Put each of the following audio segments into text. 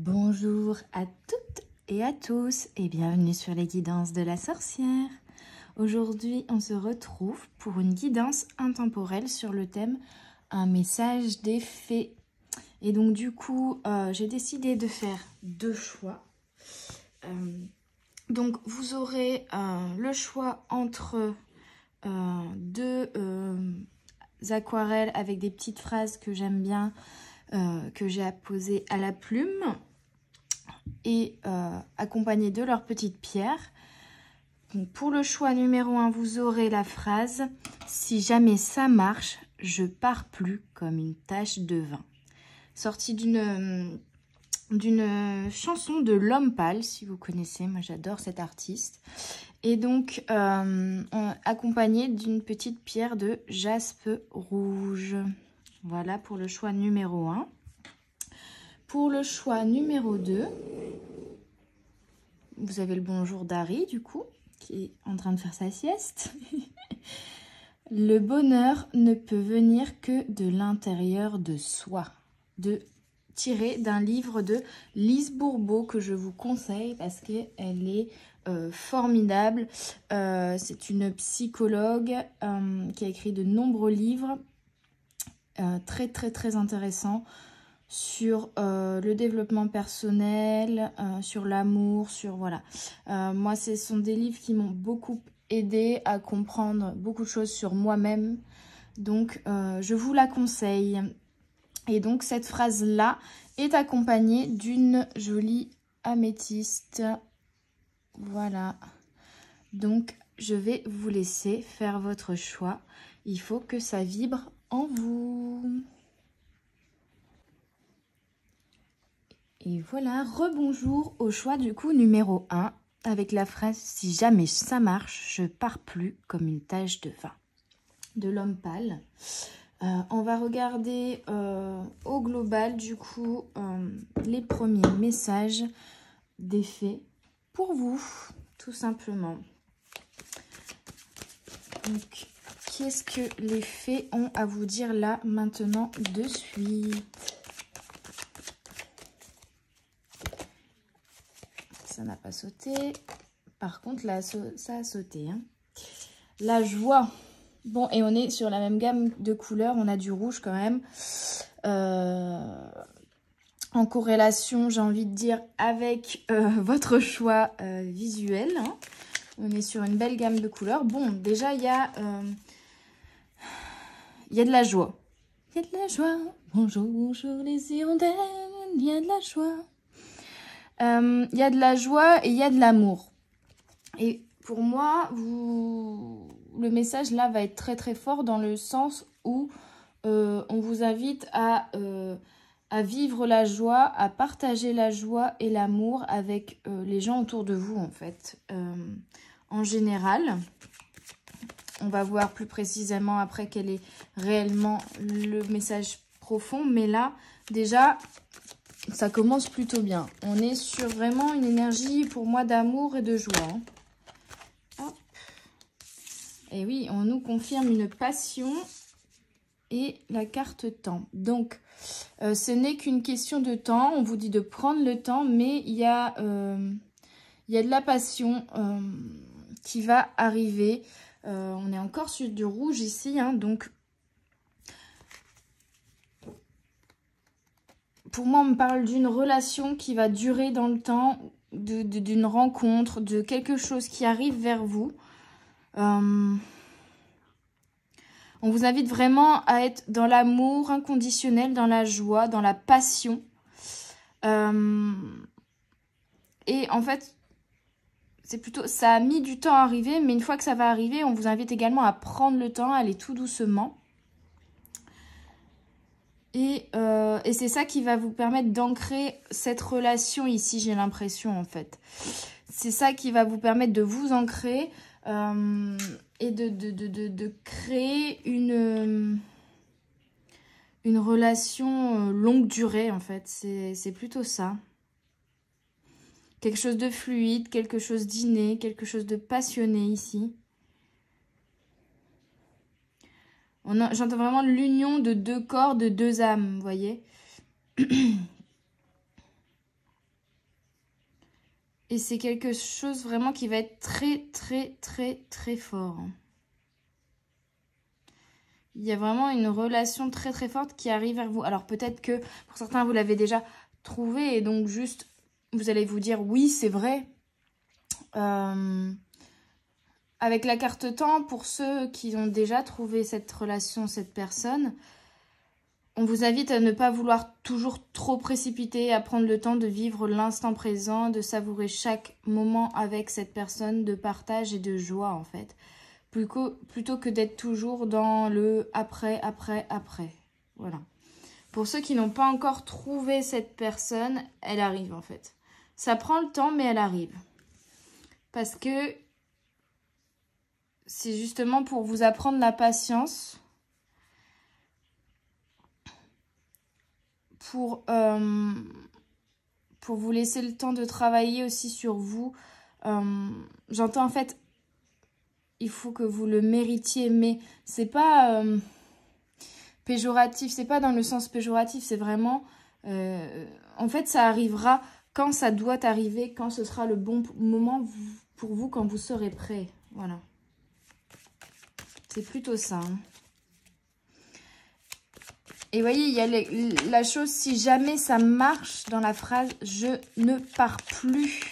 Bonjour à toutes et à tous et bienvenue sur les guidances de la sorcière. Aujourd'hui, on se retrouve pour une guidance intemporelle sur le thème « Un message des fées ». Et donc du coup, j'ai décidé de faire deux choix. Donc vous aurez le choix entre deux aquarelles avec des petites phrases que j'aime bien, que j'ai apposées à la plume et accompagnées de leurs petites pierres. Donc pour le choix numéro 1, vous aurez la phrase « Si jamais ça marche, je pars plus comme une tache de vin ». Sortie d'une chanson de L'Homme Pâle, si vous connaissez. Moi, j'adore cet artiste. Et donc, accompagnée d'une petite pierre de jaspe rouge. Voilà pour le choix numéro 1. Pour le choix numéro 2, vous avez le bonjour d'Harry, du coup, qui est en train de faire sa sieste. Le bonheur ne peut venir que de l'intérieur de soi. Tiré d'un livre de Lise Bourbeau que je vous conseille parce qu'elle est formidable. C'est une psychologue qui a écrit de nombreux livres très intéressants sur le développement personnel, sur l'amour, sur voilà. Moi, ce sont des livres qui m'ont beaucoup aidé à comprendre beaucoup de choses sur moi-même. Donc, je vous la conseille. Et donc, cette phrase-là est accompagnée d'une jolie améthyste. Voilà. Donc, je vais vous laisser faire votre choix. Il faut que ça vibre en vous. Et voilà, rebonjour au choix du coup numéro 1 avec la phrase « Si jamais ça marche, je pars plus comme une tache de vin » de L'Homme Pâle. On va regarder au global du coup les premiers messages des fées pour vous, tout simplement. Donc, qu'est-ce que les fées ont à vous dire là maintenant de suite? Ça n'a pas sauté. Par contre, là, ça a sauté. Hein. La joie. Bon, et on est sur la même gamme de couleurs. On a du rouge quand même. En corrélation, j'ai envie de dire, avec votre choix visuel. Hein. On est sur une belle gamme de couleurs. Bon, déjà, il y a de la joie. Il y a de la joie. Bonjour, bonjour les hirondelles. Il y a de la joie. Il y a de la joie et il y a de l'amour. Et pour moi, le message là va être très fort dans le sens où on vous invite à vivre la joie, à partager la joie et l'amour avec les gens autour de vous en fait. En général, on va voir plus précisément après quel est réellement le message profond. Mais là, déjà, ça commence plutôt bien. On est sur vraiment une énergie pour moi d'amour et de joie. Hein. Et oui, on nous confirme une passion et la carte temps. Donc, ce n'est qu'une question de temps. On vous dit de prendre le temps, mais il y a de la passion qui va arriver. On est encore sur du rouge ici, hein, donc pour moi, on me parle d'une relation qui va durer dans le temps, d'une rencontre, de quelque chose qui arrive vers vous. On vous invite vraiment à être dans l'amour inconditionnel, dans la joie, dans la passion. Et en fait, c'est plutôt, ça a mis du temps à arriver, mais une fois que ça va arriver, on vous invite également à prendre le temps, à aller tout doucement. Et c'est ça qui va vous permettre d'ancrer cette relation ici, j'ai l'impression en fait. C'est ça qui va vous permettre de vous ancrer et de créer une relation longue durée en fait. C'est plutôt ça. Quelque chose de fluide, quelque chose d'inné, quelque chose de passionné ici. J'entends vraiment l'union de deux corps, de deux âmes, vous voyez. Et c'est quelque chose vraiment qui va être très, très, très, très fort. Il y a vraiment une relation très, très forte qui arrive vers vous. Alors peut-être que pour certains, vous l'avez déjà trouvé et donc juste, vous allez vous dire, oui, c'est vrai. Avec la carte temps, pour ceux qui ont déjà trouvé cette relation, cette personne, on vous invite à ne pas vouloir toujours trop précipiter, à prendre le temps de vivre l'instant présent, de savourer chaque moment avec cette personne, de partage et de joie en fait. Plutôt que d'être toujours dans le après, après, après. Voilà. Pour ceux qui n'ont pas encore trouvé cette personne, elle arrive en fait. Ça prend le temps, mais elle arrive. Parce que c'est justement pour vous apprendre la patience. Pour vous laisser le temps de travailler aussi sur vous. J'entends en fait, il faut que vous le méritiez, mais c'est pas péjoratif, c'est pas dans le sens péjoratif, c'est vraiment, en fait ça arrivera quand ça doit arriver, quand ce sera le bon moment pour vous, quand vous serez prêt. Voilà. C'est plutôt ça. Hein. Et vous voyez, il y a la chose, si jamais ça marche dans la phrase « je ne pars plus ».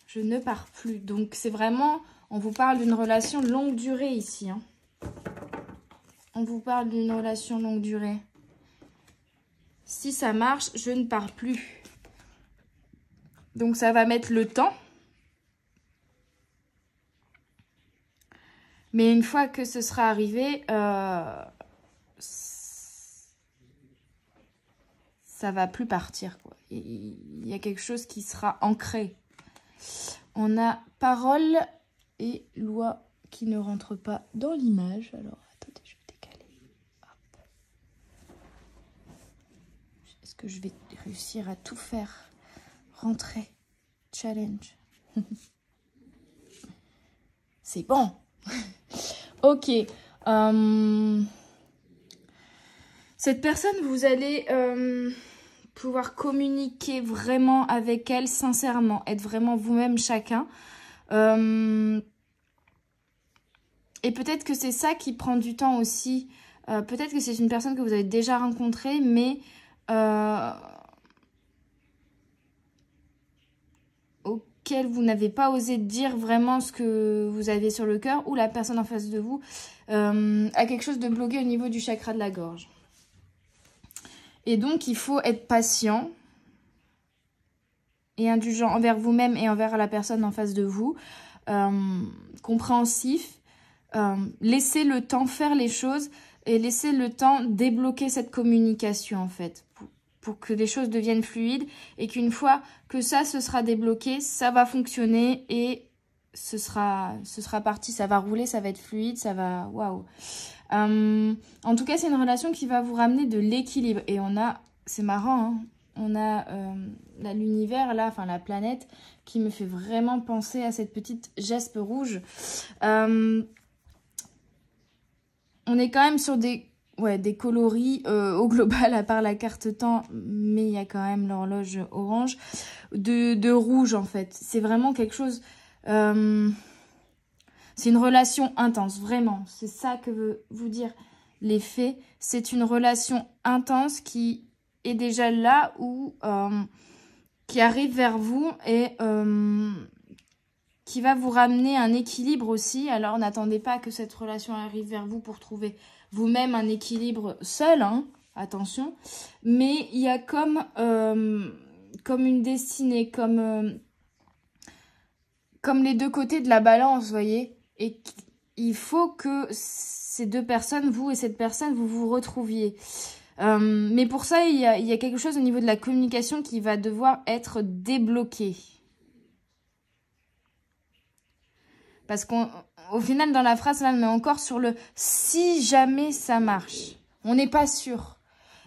Je ne pars plus. Donc, c'est vraiment, on vous parle d'une relation longue durée ici. Hein. On vous parle d'une relation longue durée. Si ça marche, je ne pars plus. Donc, ça va mettre le temps. Mais une fois que ce sera arrivé, ça va plus partir, quoi. Il y a quelque chose qui sera ancré. On a parole et loi qui ne rentrent pas dans l'image. Alors, attendez, je vais décaler. Hop. Est-ce que je vais réussir à tout faire rentrer? Challenge. C'est bon. Ok. Cette personne, vous allez pouvoir communiquer vraiment avec elle sincèrement, être vraiment vous-même chacun. Et peut-être que c'est ça qui prend du temps aussi. Peut-être que c'est une personne que vous avez déjà rencontrée, mais auquel vous n'avez pas osé dire vraiment ce que vous avez sur le cœur, ou la personne en face de vous a quelque chose de bloqué au niveau du chakra de la gorge. Et donc, il faut être patient et indulgent envers vous-même et envers la personne en face de vous, compréhensif, laissez le temps faire les choses et laissez le temps débloquer cette communication en fait, pour que les choses deviennent fluides et qu'une fois que ça se sera débloqué, ça va fonctionner et ce sera parti, ça va rouler, ça va être fluide, ça va... Waouh. En tout cas, c'est une relation qui va vous ramener de l'équilibre. Et on a, c'est marrant, hein, on a l'univers là, enfin la planète, qui me fait vraiment penser à cette petite gespe rouge. On est quand même sur des coloris au global, à part la carte temps, mais il y a quand même l'horloge orange, de rouge en fait. C'est vraiment quelque chose... c'est une relation intense, vraiment. C'est ça que veut vous dire les faits. C'est une relation intense qui est déjà là ou qui arrive vers vous et qui va vous ramener un équilibre aussi. Alors, n'attendez pas que cette relation arrive vers vous pour trouver vous-même un équilibre seul, hein, attention. Mais il y a comme une destinée, comme les deux côtés de la balance, vous voyez. Et il faut que ces deux personnes, vous et cette personne, vous vous retrouviez. Mais pour ça, il y a quelque chose au niveau de la communication qui va devoir être débloqué. Parce qu'au final, dans la phrase, là, on est encore sur le « si jamais ça marche ». On n'est pas sûr.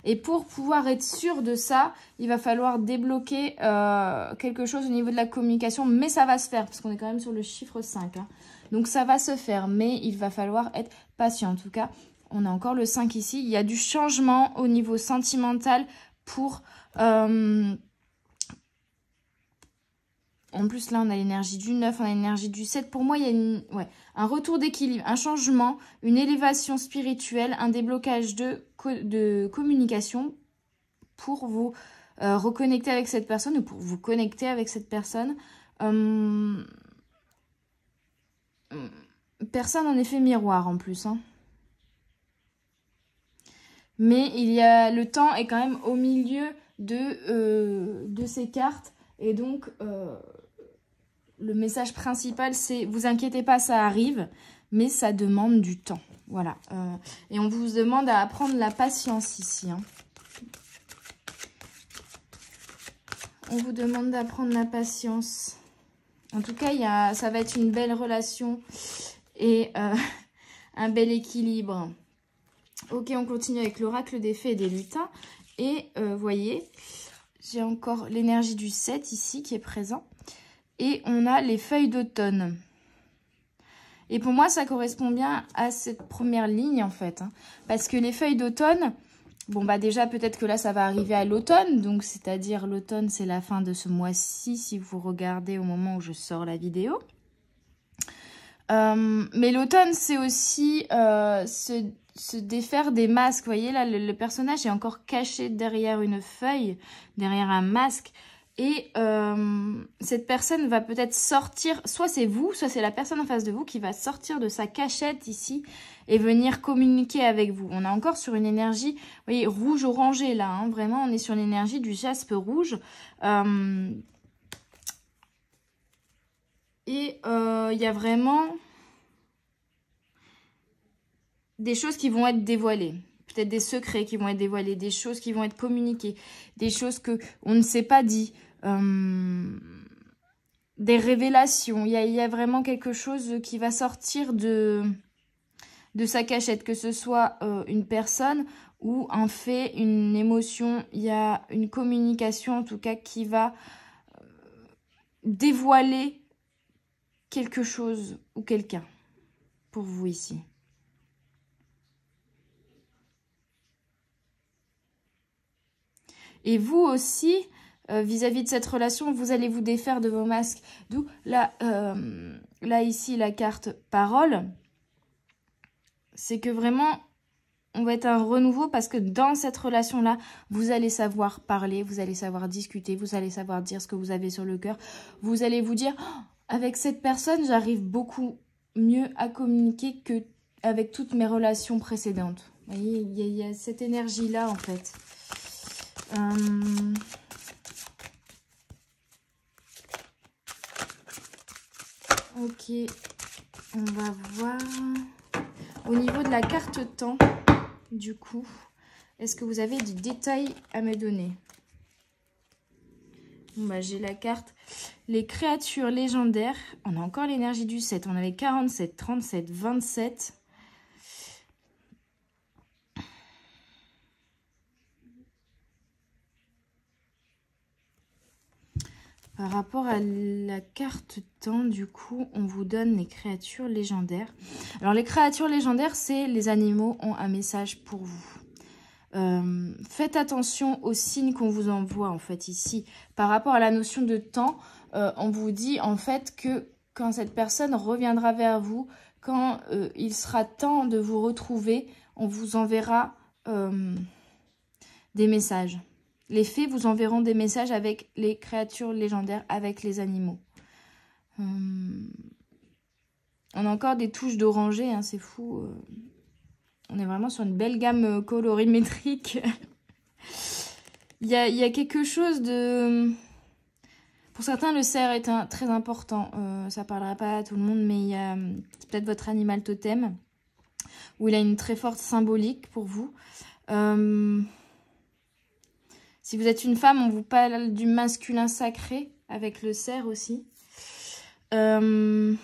Et pour pouvoir être sûr de ça, il va falloir débloquer quelque chose au niveau de la communication. Mais ça va se faire, parce qu'on est quand même sur le chiffre 5. Hein. Donc ça va se faire, mais il va falloir être patient. En tout cas, on a encore le 5 ici. Il y a du changement au niveau sentimental pour En plus, là, on a l'énergie du 9, on a l'énergie du 7. Pour moi, il y a un retour d'équilibre, un changement, une élévation spirituelle, un déblocage de communication pour vous reconnecter avec cette personne ou pour vous connecter avec cette personne. Personne en effet miroir en plus. Hein. Mais le temps est quand même au milieu de ces cartes. Et donc, le message principal, c'est vous inquiétez pas, ça arrive, mais ça demande du temps. Voilà. Et on vous demande à apprendre la patience ici. Hein. On vous demande d'apprendre la patience. En tout cas, ça va être une belle relation et un bel équilibre. Ok, on continue avec l'oracle des fées et des lutins. Et voyez, j'ai encore l'énergie du 7 ici qui est présent. Et on a les feuilles d'automne. Et pour moi, ça correspond bien à cette première ligne en fait. Hein, parce que les feuilles d'automne... Bon, bah déjà, peut-être que là, ça va arriver à l'automne. Donc, c'est-à-dire, l'automne, c'est la fin de ce mois-ci, si vous regardez au moment où je sors la vidéo. Mais l'automne, c'est aussi se défaire des masques. Vous voyez, là, le personnage est encore caché derrière une feuille, derrière un masque. Et cette personne va peut-être sortir, soit c'est vous, soit c'est la personne en face de vous qui va sortir de sa cachette ici et venir communiquer avec vous. On est encore sur une énergie, vous voyez, rouge-orangé là, hein, vraiment, on est sur l'énergie du jaspe rouge. Et il y a vraiment des choses qui vont être dévoilées. Peut-être des secrets qui vont être dévoilés, des choses qui vont être communiquées, des choses qu'on ne s'est pas dit. Des révélations, il y a vraiment quelque chose qui va sortir de sa cachette, que ce soit une personne ou un fait, une émotion, il y a une communication en tout cas qui va dévoiler quelque chose ou quelqu'un pour vous ici. Et vous aussi, vis-à-vis de cette relation, vous allez vous défaire de vos masques. D'où là ici la carte parole. C'est que vraiment, on va être un renouveau parce que dans cette relation-là, vous allez savoir parler, vous allez savoir discuter, vous allez savoir dire ce que vous avez sur le cœur. Vous allez vous dire, oh, avec cette personne, j'arrive beaucoup mieux à communiquer qu'avec toutes mes relations précédentes. Vous voyez, il y a cette énergie-là en fait. Ok, on va voir au niveau de la carte temps, du coup, est-ce que vous avez des détails à me donner? Bon, bah, j'ai la carte les créatures légendaires, on a encore l'énergie du 7, on avait 47, 37, 27. Par rapport à la carte temps, du coup, on vous donne les créatures légendaires. Alors, les créatures légendaires, c'est les animaux ont un message pour vous. Faites attention aux signes qu'on vous envoie, en fait, ici. Par rapport à la notion de temps, on vous dit, en fait, que quand cette personne reviendra vers vous, quand il sera temps de vous retrouver, on vous enverra des messages. Les fées vous enverront des messages avec les créatures légendaires, avec les animaux. On a encore des touches d'orangé, hein, c'est fou. On est vraiment sur une belle gamme colorimétrique. il y a quelque chose de... Pour certains, le cerf est très important. Ça ne parlera pas à tout le monde, mais il y a peut-être votre animal totem, où il a une très forte symbolique pour vous. Si vous êtes une femme, on vous parle du masculin sacré, avec le cerf aussi. On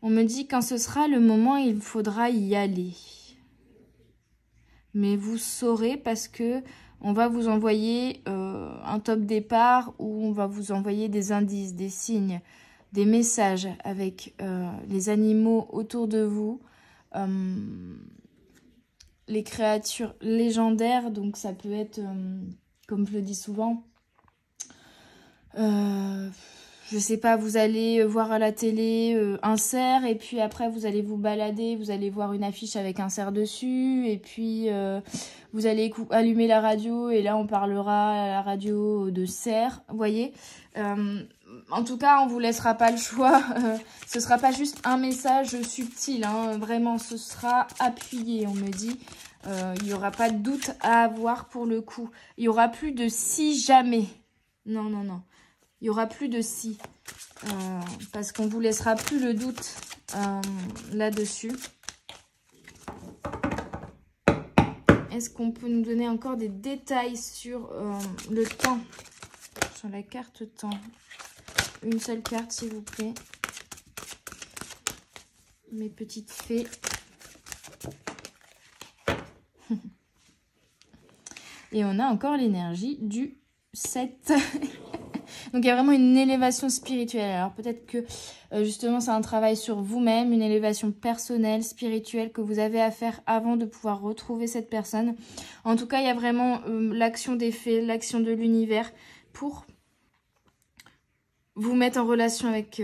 me dit quand ce sera le moment, il faudra y aller. Mais vous saurez parce que on va vous envoyer un top départ où on va vous envoyer des indices, des signes, des messages avec les animaux autour de vous. Les créatures légendaires, donc ça peut être, comme je le dis souvent, je sais pas, vous allez voir à la télé un cerf et puis après vous allez vous balader, vous allez voir une affiche avec un cerf dessus et puis vous allez allumer la radio et là on parlera à la radio de cerf, vous voyez. En tout cas, on vous laissera pas le choix. Ce sera pas juste un message subtil, hein. Vraiment, ce sera appuyé, on me dit. Il n'y aura pas de doute à avoir pour le coup. Il n'y aura plus de si jamais. Non, non, non. Il n'y aura plus de si. Parce qu'on vous laissera plus le doute là-dessus. Est-ce qu'on peut nous donner encore des détails sur le temps? Sur la carte temps. Une seule carte, s'il vous plaît. Mes petites fées. Et on a encore l'énergie du 7. Donc, il y a vraiment une élévation spirituelle. Alors, peut-être que, justement, c'est un travail sur vous-même, une élévation personnelle, spirituelle que vous avez à faire avant de pouvoir retrouver cette personne. En tout cas, il y a vraiment l'action des fées, l'action de l'univers pour vous mettre en relation avec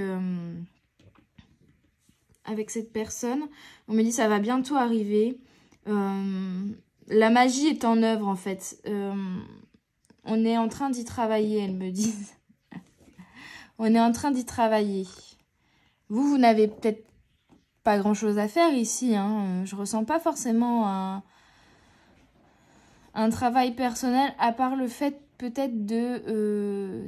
cette personne. On me dit ça va bientôt arriver. La magie est en œuvre en fait. On est en train d'y travailler, elles me disent. On est en train d'y travailler. Vous n'avez peut-être pas grand-chose à faire ici. Hein. Je ressens pas forcément un travail personnel, à part le fait peut-être de...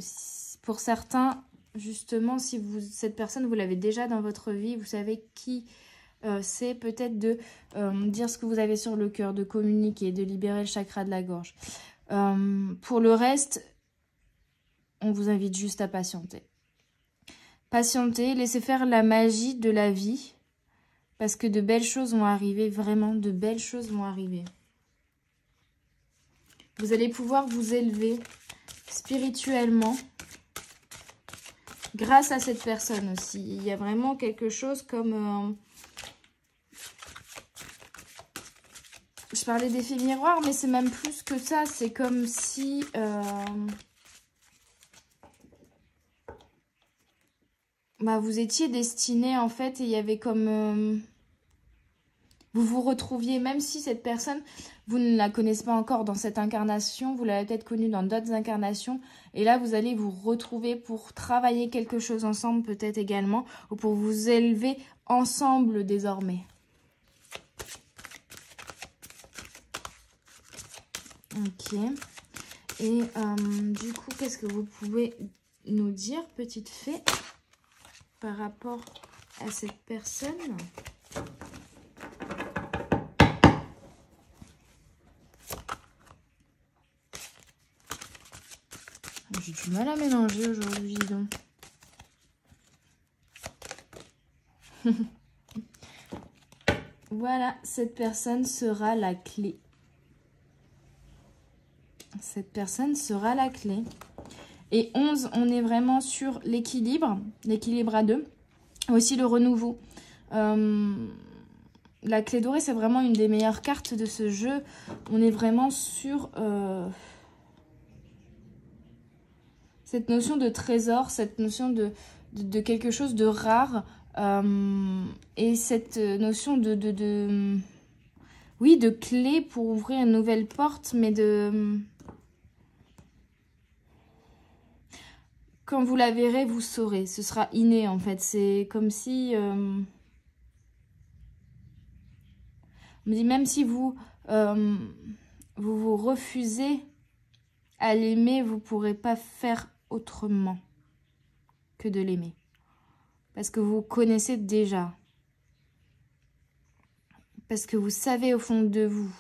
pour certains... Justement, si cette personne, vous l'avez déjà dans votre vie, vous savez qui c'est, peut-être de dire ce que vous avez sur le cœur, de communiquer, de libérer le chakra de la gorge. Pour le reste, on vous invite juste à patienter. Patienter, laissez faire la magie de la vie, parce que de belles choses vont arriver, vraiment, de belles choses vont arriver. Vous allez pouvoir vous élever spirituellement, grâce à cette personne aussi. Il y a vraiment quelque chose comme... je parlais d'effet miroir, mais c'est même plus que ça. C'est comme si... vous étiez destiné, en fait, et il y avait comme... vous vous retrouviez, même si cette personne, vous ne la connaissez pas encore dans cette incarnation, vous l'avez peut-être connue dans d'autres incarnations, et là, vous allez vous retrouver pour travailler quelque chose ensemble, peut-être également, ou pour vous élever ensemble désormais. Ok. Et du coup, qu'est-ce que vous pouvez nous dire, petite fée, par rapport à cette personne ? J'ai du mal à mélanger aujourd'hui, donc. Voilà, cette personne sera la clé. Cette personne sera la clé. Et 11, on est vraiment sur l'équilibre à deux. Aussi le renouveau. La clé dorée, c'est vraiment une des meilleures cartes de ce jeu. On est vraiment sur cette notion de trésor, cette notion de quelque chose de rare. Et cette notion oui, de clé pour ouvrir une nouvelle porte, mais quand vous la verrez, vous saurez. Ce sera inné, en fait. C'est comme si... on me dit, même si vous vous refusez à l'aimer, vous ne pourrez pas faire autrement que de l'aimer. Parce que vous connaissez déjà. Parce que vous savez au fond de vous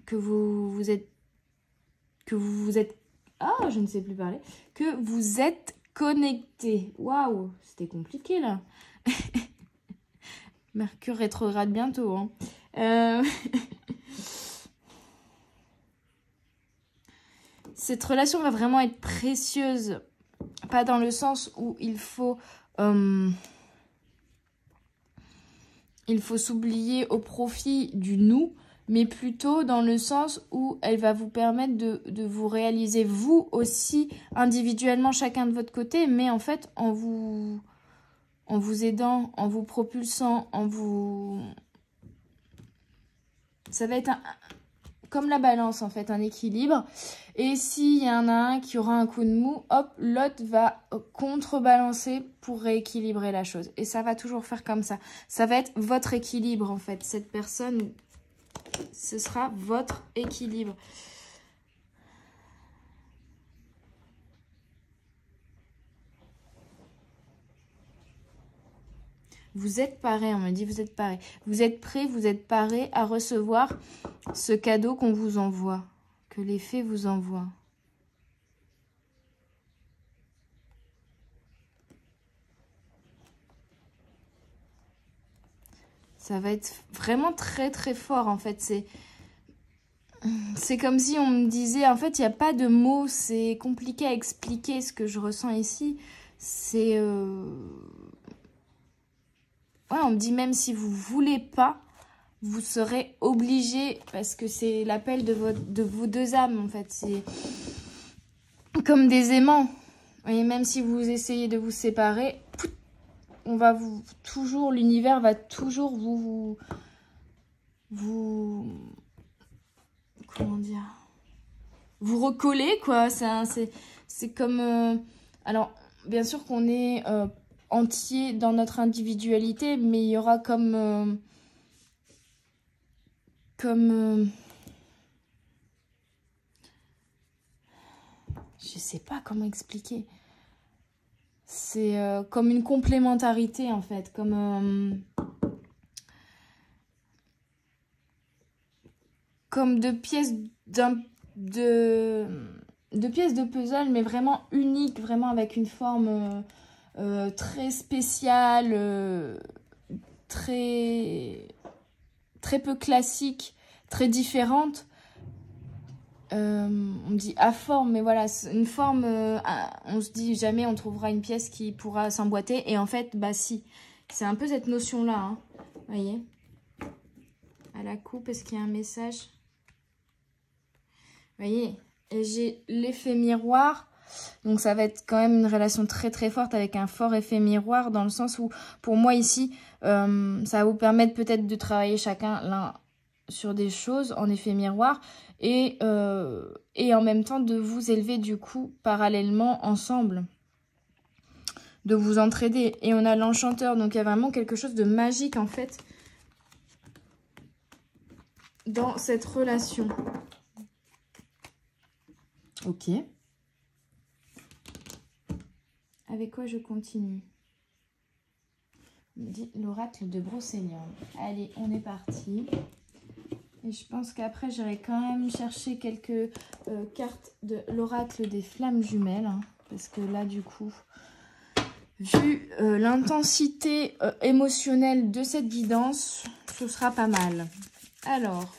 que vous êtes... Ah, je ne sais plus parler. Que vous êtes connecté. Waouh, c'était compliqué là. Mercure rétrograde bientôt. Hein. Cette relation va vraiment être précieuse. Pas dans le sens où il faut s'oublier au profit du nous, mais plutôt dans le sens où elle va vous permettre de vous réaliser vous aussi individuellement chacun de votre côté, mais en fait en vous aidant, en vous propulsant, ça va être comme la balance en fait, un équilibre. Et s'il y en a un qui aura un coup de mou, hop, l'autre va contrebalancer pour rééquilibrer la chose. Et ça va toujours faire comme ça. Ça va être votre équilibre en fait. Cette personne, ce sera votre équilibre. Vous êtes paré, on me dit vous êtes paré. Vous êtes prêt, vous êtes paré à recevoir ce cadeau qu'on vous envoie, que les fées vous envoient. Ça va être vraiment très très fort en fait. C'est comme si on me disait, en fait il n'y a pas de mots, c'est compliqué à expliquer ce que je ressens ici. C'est... Ouais, on me dit même si vous voulez pas, vous serez obligé, parce que c'est l'appel de vos deux âmes en fait. C'est comme des aimants. Et même si vous essayez de vous séparer, on va toujours, l'univers va toujours vous comment dire, vous recoller quoi. C'est comme alors bien sûr qu'on est entier dans notre individualité, mais il y aura comme je sais pas comment expliquer. C'est comme une complémentarité en fait, comme deux pièces deux pièces de puzzle, mais vraiment uniques, vraiment avec une forme très spéciale, très peu classique, très différente. On me dit forme, mais voilà, une forme, on se dit jamais on trouvera une pièce qui pourra s'emboîter, et en fait, bah si, c'est un peu cette notion-là, hein. Vous voyez, à la coupe, est-ce qu'il y a un message? Vous voyez, et j'ai l'effet miroir, donc ça va être quand même une relation très très forte avec un fort effet miroir, dans le sens où, pour moi ici, ça va vous permettre peut-être de travailler chacun l'un sur des choses en effet miroir, et en même temps de vous élever du coup parallèlement ensemble, de vous entraider. Et on a l'enchanteur, donc il y a vraiment quelque chose de magique en fait dans cette relation. Ok. Avec quoi je continue? On me dit l'oracle de Brocéliande. Allez, on est parti. Et je pense qu'après, j'irai quand même chercher quelques cartes de l'oracle des flammes jumelles. Hein, parce que là, du coup, vu l'intensité émotionnelle de cette guidance, ce sera pas mal. Alors,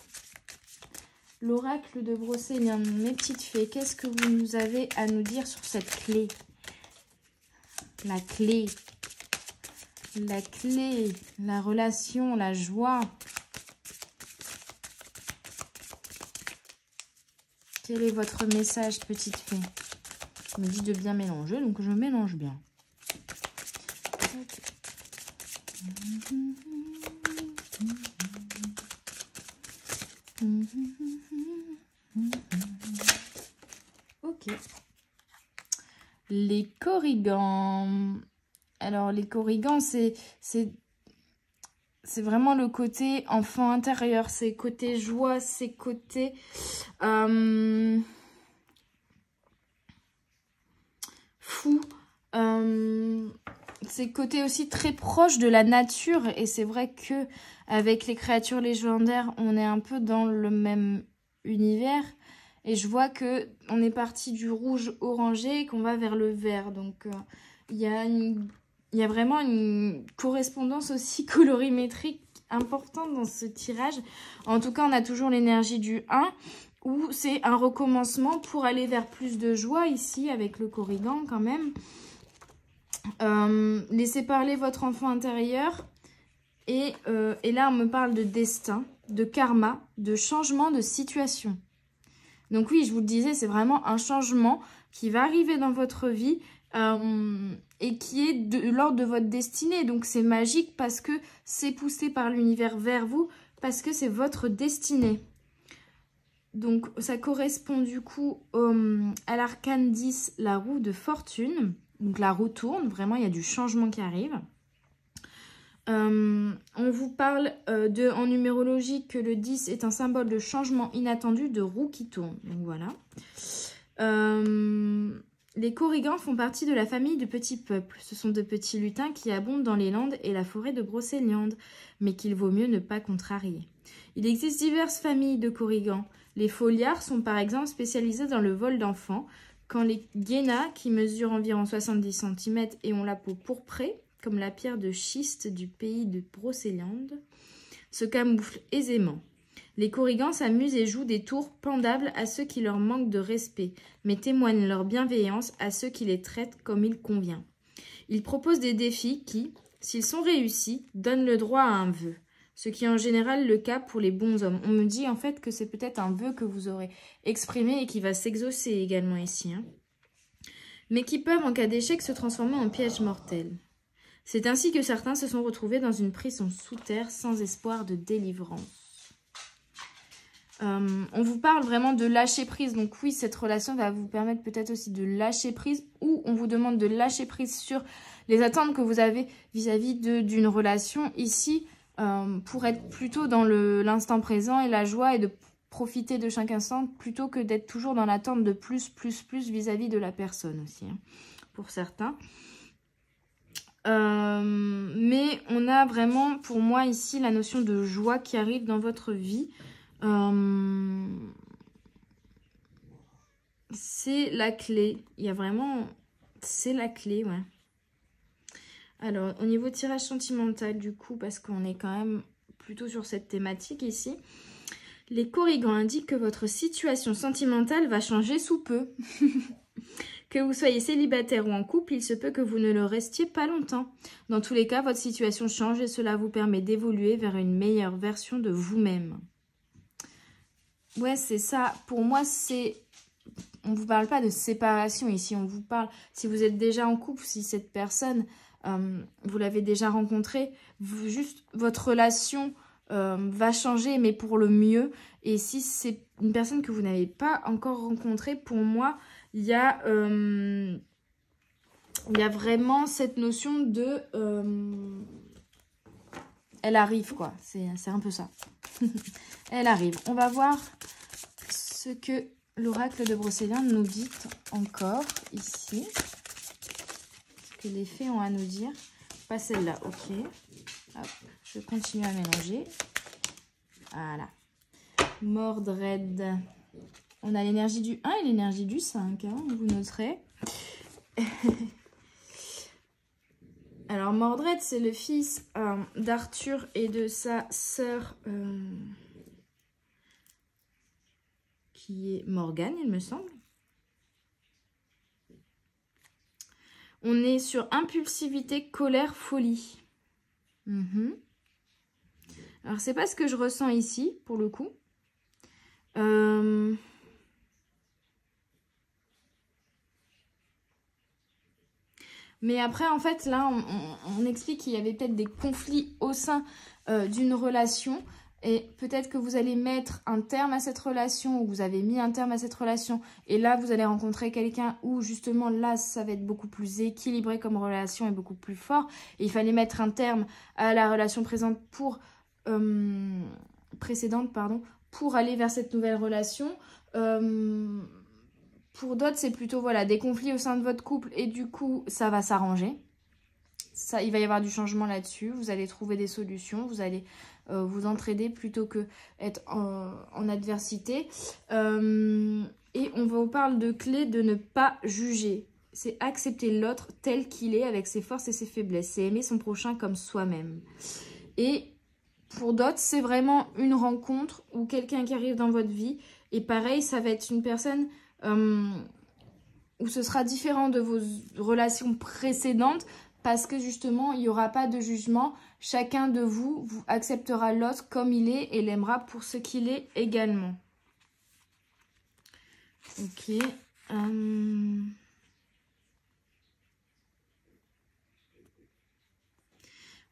l'oracle de Brocéliande, mes petites fées, qu'est-ce que vous nous avez à nous dire sur cette clé? La clé. La clé, la relation, la joie. Quel est votre message, petite fée? On me dit de bien mélanger, donc je mélange bien. Ok. Les corrigans. Alors, les corrigans, c'est vraiment le côté enfant intérieur, c'est côté joie, c'est côté fou, c'est côté aussi très proche de la nature. Et c'est vrai que avec les créatures légendaires, on est un peu dans le même univers. Et je vois que on est parti du rouge orangé et qu'on va vers le vert. Donc il y a vraiment une correspondance aussi colorimétrique importante dans ce tirage. En tout cas, on a toujours l'énergie du 1, où c'est un recommencement pour aller vers plus de joie ici, avec le corrigan quand même. Laissez parler votre enfant intérieur. Et là, on me parle de destin. de karma, de changement de situation. Donc oui, je vous le disais, c'est vraiment un changement qui va arriver dans votre vie et qui est de l'ordre de votre destinée. Donc c'est magique parce que c'est poussé par l'univers vers vous, parce que c'est votre destinée. Donc ça correspond du coup à l'arcane 10, la roue de fortune. Donc la roue tourne, vraiment il y a du changement qui arrive. On vous parle en numérologie que le 10 est un symbole de changement inattendu, de roue qui tourne. Donc voilà. Les Korrigans font partie de la famille de petits peuples. Ce sont de petits lutins qui abondent dans les landes et la forêt de Brocéliande, mais qu'il vaut mieux ne pas contrarier. Il existe diverses familles de Korrigans. Les Foliards sont par exemple spécialisés dans le vol d'enfants, quand les Guénas, qui mesurent environ 70 cm et ont la peau pourprée, comme la pierre de schiste du pays de Brocéliande, se camouflent aisément. Les Korrigans s'amusent et jouent des tours pendables à ceux qui leur manquent de respect, mais témoignent leur bienveillance à ceux qui les traitent comme il convient. Ils proposent des défis qui, s'ils sont réussis, donnent le droit à un vœu, ce qui est en général le cas pour les bons hommes. On me dit en fait que c'est peut-être un vœu que vous aurez exprimé et qui va s'exaucer également ici, mais qui peuvent en cas d'échec se transformer en piège mortel. C'est ainsi que certains se sont retrouvés dans une prison sous terre sans espoir de délivrance. On vous parle vraiment de lâcher prise. Donc oui, cette relation va vous permettre peut-être aussi de lâcher prise, ou on vous demande de lâcher prise sur les attentes que vous avez vis-à-vis d'une relation ici, pour être plutôt dans l'instant présent et la joie et de profiter de chaque instant plutôt que d'être toujours dans l'attente de plus vis-à-vis de la personne aussi, pour certains. Mais on a vraiment, pour moi, ici, la notion de joie qui arrive dans votre vie. C'est la clé. Il y a vraiment... C'est la clé, ouais. Alors, au niveau tirage sentimental, du coup, parce qu'on est quand même plutôt sur cette thématique ici, les Korrigans indiquent que votre situation sentimentale va changer sous peu. Que vous soyez célibataire ou en couple, il se peut que vous ne le restiez pas longtemps. Dans tous les cas, votre situation change et cela vous permet d'évoluer vers une meilleure version de vous-même. Ouais, c'est ça. Pour moi, c'est... On ne vous parle pas de séparation ici. On vous parle, si vous êtes déjà en couple, si cette personne, vous l'avez déjà rencontrée, juste votre relation va changer, mais pour le mieux. Et si c'est une personne que vous n'avez pas encore rencontrée, pour moi... Il y a vraiment cette notion de... elle arrive, quoi. C'est un peu ça. Elle arrive. On va voir ce que l'oracle de Brocéliande nous dit encore ici. Ce que les fées ont à nous dire. Pas celle-là, ok. Hop, je continue à mélanger. Voilà. Mordred. On a l'énergie du 1 et l'énergie du 5, hein, vous noterez. Alors, Mordred, c'est le fils d'Arthur et de sa sœur, qui est Morgane, il me semble. On est sur impulsivité, colère, folie. Alors, c'est pas ce que je ressens ici, pour le coup. Mais après, en fait, là, on explique qu'il y avait peut-être des conflits au sein d'une relation. Et peut-être que vous allez mettre un terme à cette relation, ou vous avez mis un terme à cette relation. Et là, vous allez rencontrer quelqu'un où, justement, là, ça va être beaucoup plus équilibré comme relation et beaucoup plus fort. Et il fallait mettre un terme à la relation précédente pour aller vers cette nouvelle relation. Pour d'autres, c'est plutôt voilà, des conflits au sein de votre couple et du coup, ça va s'arranger. Il va y avoir du changement là-dessus. Vous allez trouver des solutions. Vous allez vous entraider plutôt que être en adversité. Et on vous parle de clé de ne pas juger. C'est accepter l'autre tel qu'il est avec ses forces et ses faiblesses. C'est aimer son prochain comme soi-même. Et pour d'autres, c'est vraiment une rencontre ou quelqu'un qui arrive dans votre vie. Et pareil, ça va être une personne... où ce sera différent de vos relations précédentes, parce que justement, il n'y aura pas de jugement. Chacun de vous acceptera l'autre comme il est et l'aimera pour ce qu'il est également. Ok.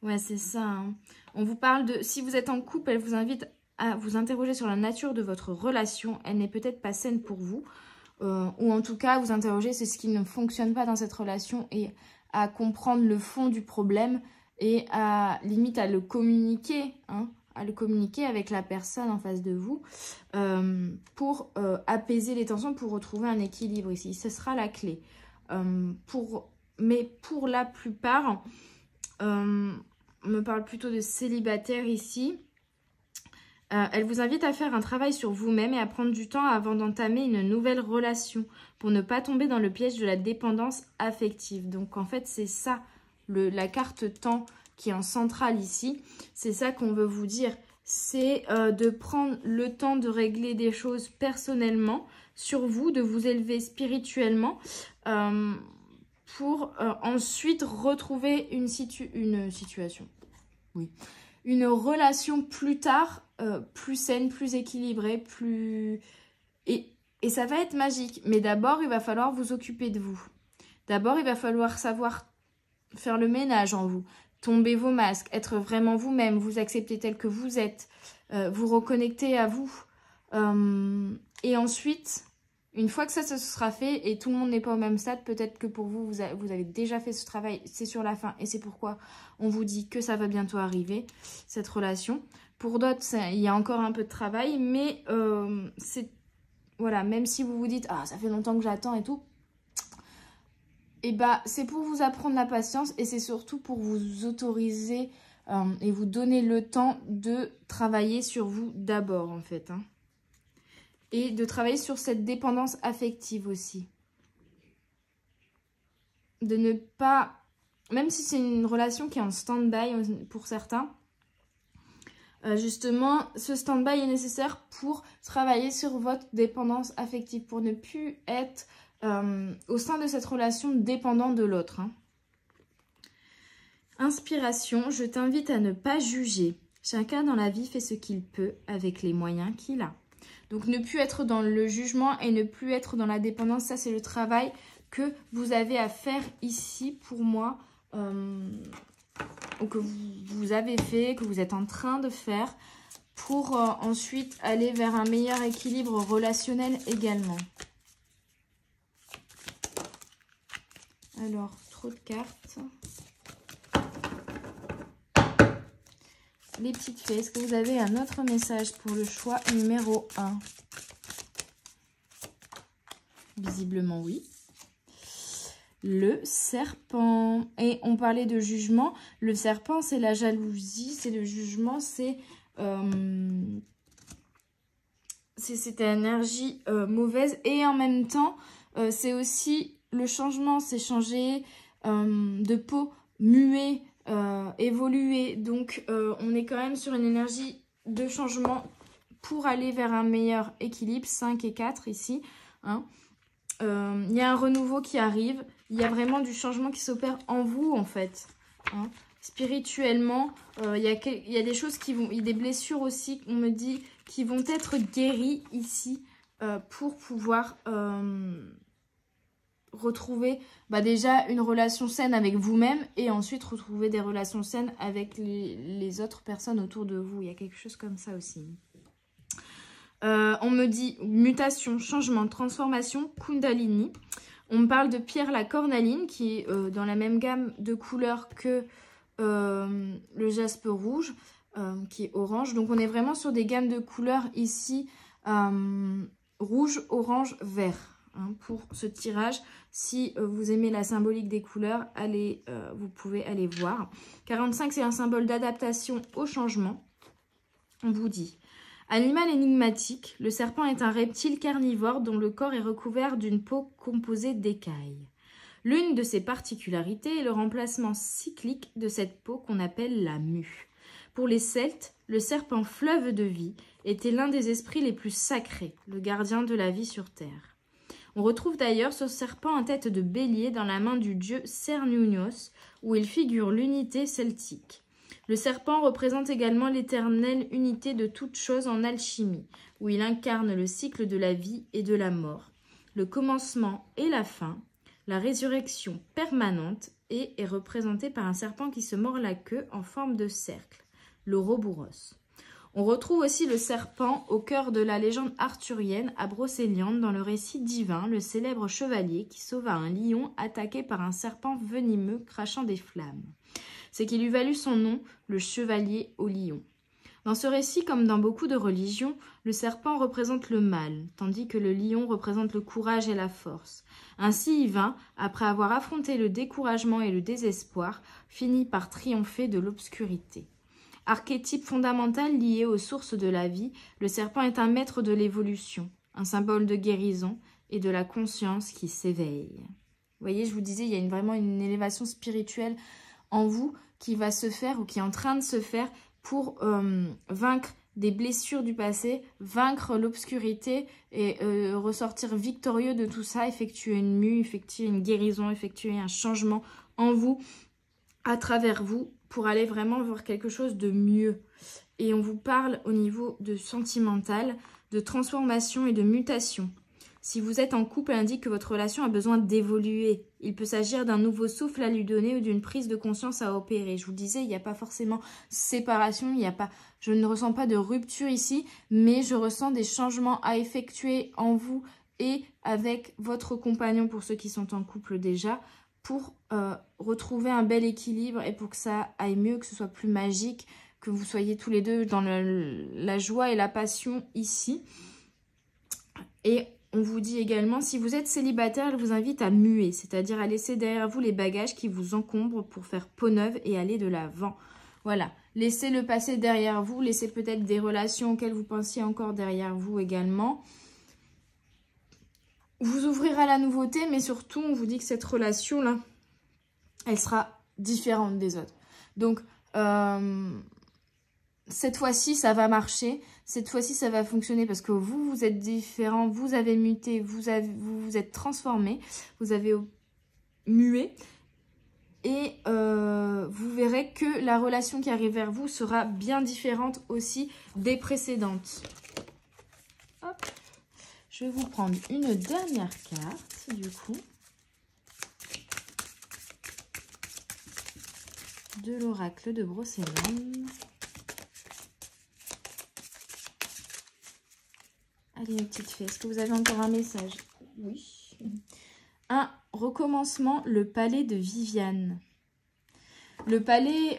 Ouais, c'est ça. Hein. On vous parle de... Si vous êtes en couple, elle vous invite à vous interroger sur la nature de votre relation. Elle n'est peut-être pas saine pour vous. Ou en tout cas, vous interroger sur ce qui ne fonctionne pas dans cette relation et à comprendre le fond du problème et à limite à le communiquer, hein, à le communiquer avec la personne en face de vous pour apaiser les tensions, pour retrouver un équilibre ici. Ce sera la clé. Mais pour la plupart, on me parle plutôt de célibataire ici. Elle vous invite à faire un travail sur vous-même et à prendre du temps avant d'entamer une nouvelle relation pour ne pas tomber dans le piège de la dépendance affective. Donc en fait, c'est ça, la carte temps qui est en centrale ici. C'est ça qu'on veut vous dire. C'est de prendre le temps de régler des choses personnellement sur vous, de vous élever spirituellement pour ensuite retrouver une situation. Oui. Une relation plus tard, plus saine, plus équilibrée, plus... Et ça va être magique. Mais d'abord, il va falloir vous occuper de vous. D'abord, il va falloir savoir faire le ménage en vous. Tomber vos masques, être vraiment vous-même, vous accepter tel que vous êtes, vous reconnecter à vous. Et ensuite... Une fois que ça se sera fait et tout le monde n'est pas au même stade, peut-être que pour vous, vous avez déjà fait ce travail, c'est sur la fin et c'est pourquoi on vous dit que ça va bientôt arriver, cette relation. Pour d'autres, il y a encore un peu de travail, mais c'est voilà, même si vous vous dites « Ah, ça fait longtemps que j'attends et tout », et bah, c'est pour vous apprendre la patience et c'est surtout pour vous autoriser et vous donner le temps de travailler sur vous d'abord en fait, hein. Et de travailler sur cette dépendance affective aussi. De ne pas... Même si c'est une relation qui est en stand-by pour certains, justement, ce stand-by est nécessaire pour travailler sur votre dépendance affective, pour ne plus être au sein de cette relation dépendant de l'autre. Hein. Inspiration, je t'invite à ne pas juger. Chacun dans la vie fait ce qu'il peut avec les moyens qu'il a. Donc, ne plus être dans le jugement et ne plus être dans la dépendance, ça, c'est le travail que vous avez à faire ici pour moi, ou que vous avez fait, que vous êtes en train de faire, pour ensuite aller vers un meilleur équilibre relationnel également. Alors, trop de cartes. Les petites fées, est-ce que vous avez un autre message pour le choix numéro 1? Visiblement, oui. Le serpent. Et on parlait de jugement. Le serpent, c'est la jalousie, c'est le jugement, c'est cette énergie mauvaise. Et en même temps, c'est aussi le changement, c'est changer de peau, muer, évoluer. Donc on est quand même sur une énergie de changement pour aller vers un meilleur équilibre. 5 et 4 ici, hein. Il y a un renouveau qui arrive, il y a vraiment du changement qui s'opère en vous en fait, hein. Spirituellement, il y a des choses qui vont, il y a des blessures aussi, on me dit, qui vont être guéries ici pour pouvoir retrouver déjà une relation saine avec vous-même et ensuite retrouver des relations saines avec les autres personnes autour de vous. Il y a quelque chose comme ça aussi. On me dit mutation, changement, transformation, Kundalini. On me parle de pierre la cornaline qui est dans la même gamme de couleurs que le jaspe rouge qui est orange. Donc on est vraiment sur des gammes de couleurs ici rouge, orange, vert. Hein, pour ce tirage, si vous aimez la symbolique des couleurs, allez, vous pouvez aller voir. 45, c'est un symbole d'adaptation au changement. On vous dit, animal énigmatique, le serpent est un reptile carnivore dont le corps est recouvert d'une peau composée d'écailles. L'une de ses particularités est le remplacement cyclique de cette peau qu'on appelle la mue. Pour les Celtes, le serpent fleuve de vie était l'un des esprits les plus sacrés, le gardien de la vie sur terre. On retrouve d'ailleurs ce serpent en tête de bélier dans la main du dieu Cernunnos, où il figure l'unité celtique. Le serpent représente également l'éternelle unité de toute chose en alchimie, où il incarne le cycle de la vie et de la mort, le commencement et la fin, la résurrection permanente et est représenté par un serpent qui se mord la queue en forme de cercle, l'Ouroboros. On retrouve aussi le serpent au cœur de la légende arthurienne à Brocéliande dans le récit divin, le célèbre chevalier qui sauva un lion attaqué par un serpent venimeux crachant des flammes. C'est qui lui valut son nom, le chevalier au lion. Dans ce récit, comme dans beaucoup de religions, le serpent représente le mal, tandis que le lion représente le courage et la force. Ainsi, Yvain, après avoir affronté le découragement et le désespoir, finit par triompher de l'obscurité. Archétype fondamental lié aux sources de la vie, le serpent est un maître de l'évolution, un symbole de guérison et de la conscience qui s'éveille. Vous voyez, je vous disais, il y a vraiment une élévation spirituelle en vous qui va se faire ou qui est en train de se faire pour vaincre des blessures du passé, vaincre l'obscurité et ressortir victorieux de tout ça, effectuer une mue, effectuer une guérison, effectuer un changement en vous, à travers vous, pour aller vraiment voir quelque chose de mieux. Et on vous parle au niveau de sentimental, de transformation et de mutation. Si vous êtes en couple, elle indique que votre relation a besoin d'évoluer. Il peut s'agir d'un nouveau souffle à lui donner ou d'une prise de conscience à opérer. Je vous disais, il n'y a pas forcément séparation, je ne ressens pas de rupture ici, mais je ressens des changements à effectuer en vous et avec votre compagnon pour ceux qui sont en couple déjà, pour retrouver un bel équilibre et pour que ça aille mieux, que ce soit plus magique, que vous soyez tous les deux dans la joie et la passion ici. Et on vous dit également, si vous êtes célibataire, elle vous invite à muer, c'est-à-dire à laisser derrière vous les bagages qui vous encombrent pour faire peau neuve et aller de l'avant. Voilà, laissez le passé derrière vous, laissez peut-être des relations auxquelles vous pensiez encore derrière vous également. Vous ouvrir à la nouveauté, mais surtout, on vous dit que cette relation-là, elle sera différente des autres. Donc, cette fois-ci, ça va marcher. Cette fois-ci, ça va fonctionner parce que vous, vous êtes différent, vous avez muté, vous vous êtes transformé, vous avez mué. Et vous verrez que la relation qui arrive vers vous sera bien différente aussi des précédentes. Hop. Je vais vous prendre une dernière carte, du coup, de l'oracle de Brocéliande. Allez, mes petites fées, est-ce que vous avez encore un message? Oui. Un recommencement, le palais de Viviane. Le palais,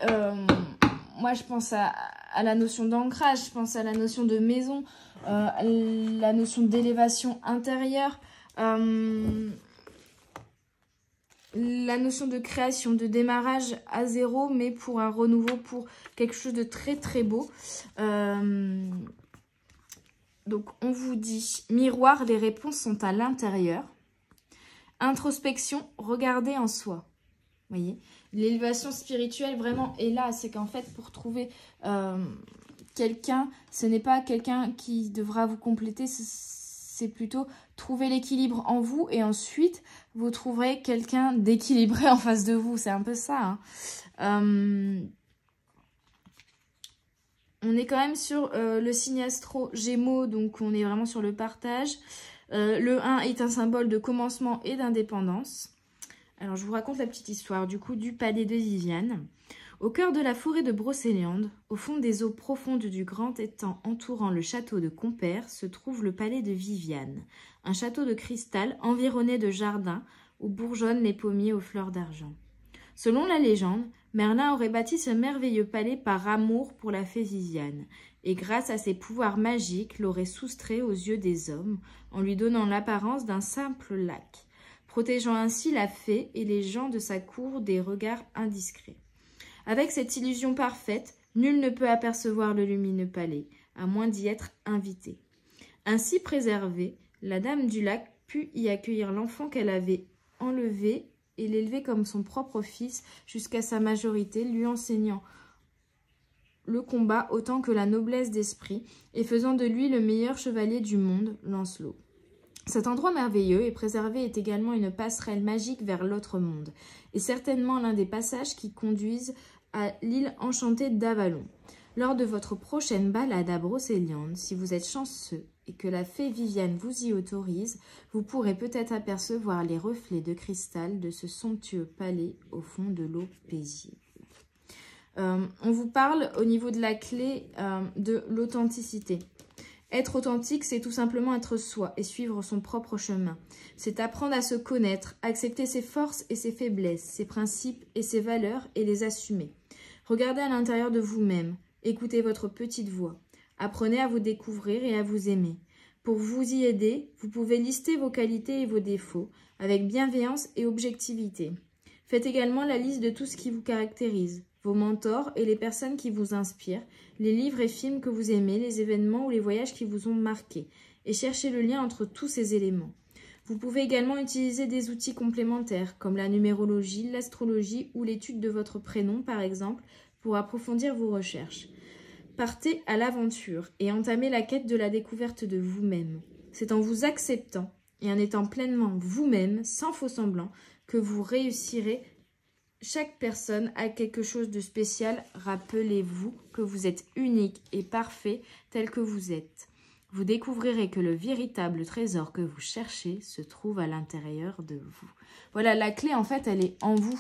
moi je pense à la notion d'ancrage, je pense à la notion de maison, la notion d'élévation intérieure, la notion de création, de démarrage à zéro, mais pour un renouveau, pour quelque chose de très très beau. Donc on vous dit, miroir, les réponses sont à l'intérieur. Introspection, regardez en soi. Vous voyez, l'élévation spirituelle vraiment est là. C'est qu'en fait, pour trouver quelqu'un, ce n'est pas quelqu'un qui devra vous compléter. C'est plutôt trouver l'équilibre en vous. Et ensuite, vous trouverez quelqu'un d'équilibré en face de vous. C'est un peu ça. Hein. On est quand même sur le signe astro Gémeaux. Donc, on est vraiment sur le partage. Le 1 est un symbole de commencement et d'indépendance. Alors, je vous raconte la petite histoire du coup du palais de Viviane. Au cœur de la forêt de Brocéliande, au fond des eaux profondes du grand étang entourant le château de Compère, se trouve le palais de Viviane, un château de cristal environné de jardins où bourgeonnent les pommiers aux fleurs d'argent. Selon la légende, Merlin aurait bâti ce merveilleux palais par amour pour la fée Viviane, et grâce à ses pouvoirs magiques, l'aurait soustrait aux yeux des hommes, en lui donnant l'apparence d'un simple lac, protégeant ainsi la fée et les gens de sa cour des regards indiscrets. Avec cette illusion parfaite, nul ne peut apercevoir le lumineux palais, à moins d'y être invité. Ainsi préservée, la dame du lac put y accueillir l'enfant qu'elle avait enlevé et l'élever comme son propre fils jusqu'à sa majorité, lui enseignant le combat autant que la noblesse d'esprit et faisant de lui le meilleur chevalier du monde, Lancelot. Cet endroit merveilleux et préservé est également une passerelle magique vers l'autre monde, et certainement l'un des passages qui conduisent à l'île enchantée d'Avalon. Lors de votre prochaine balade à Brocéliande, si vous êtes chanceux et que la fée Viviane vous y autorise, vous pourrez peut-être apercevoir les reflets de cristal de ce somptueux palais au fond de l'eau paisible. On vous parle au niveau de la clé de l'authenticité. Être authentique, c'est tout simplement être soi et suivre son propre chemin. C'est apprendre à se connaître, accepter ses forces et ses faiblesses, ses principes et ses valeurs et les assumer. Regardez à l'intérieur de vous-même, écoutez votre petite voix. Apprenez à vous découvrir et à vous aimer. Pour vous y aider, vous pouvez lister vos qualités et vos défauts avec bienveillance et objectivité. Faites également la liste de tout ce qui vous caractérise, vos mentors et les personnes qui vous inspirent, les livres et films que vous aimez, les événements ou les voyages qui vous ont marqué, et cherchez le lien entre tous ces éléments. Vous pouvez également utiliser des outils complémentaires, comme la numérologie, l'astrologie ou l'étude de votre prénom, par exemple, pour approfondir vos recherches. Partez à l'aventure et entamez la quête de la découverte de vous-même. C'est en vous acceptant et en étant pleinement vous-même, sans faux semblant, que vous réussirez. Chaque personne a quelque chose de spécial. Rappelez-vous que vous êtes unique et parfait tel que vous êtes. Vous découvrirez que le véritable trésor que vous cherchez se trouve à l'intérieur de vous. Voilà, la clé, en fait, elle est en vous.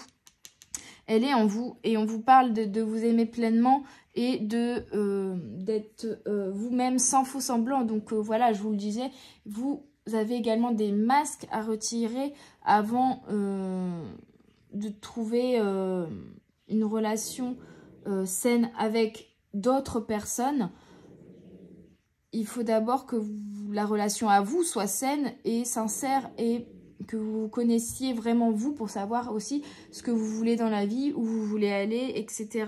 Elle est en vous et on vous parle de vous aimer pleinement et d'être vous-même sans faux semblant. Donc voilà, je vous le disais, vous avez également des masques à retirer avant de trouver une relation saine avec d'autres personnes. Il faut d'abord que la relation à vous soit saine et sincère et que vous connaissiez vraiment vous pour savoir aussi ce que vous voulez dans la vie, où vous voulez aller, etc.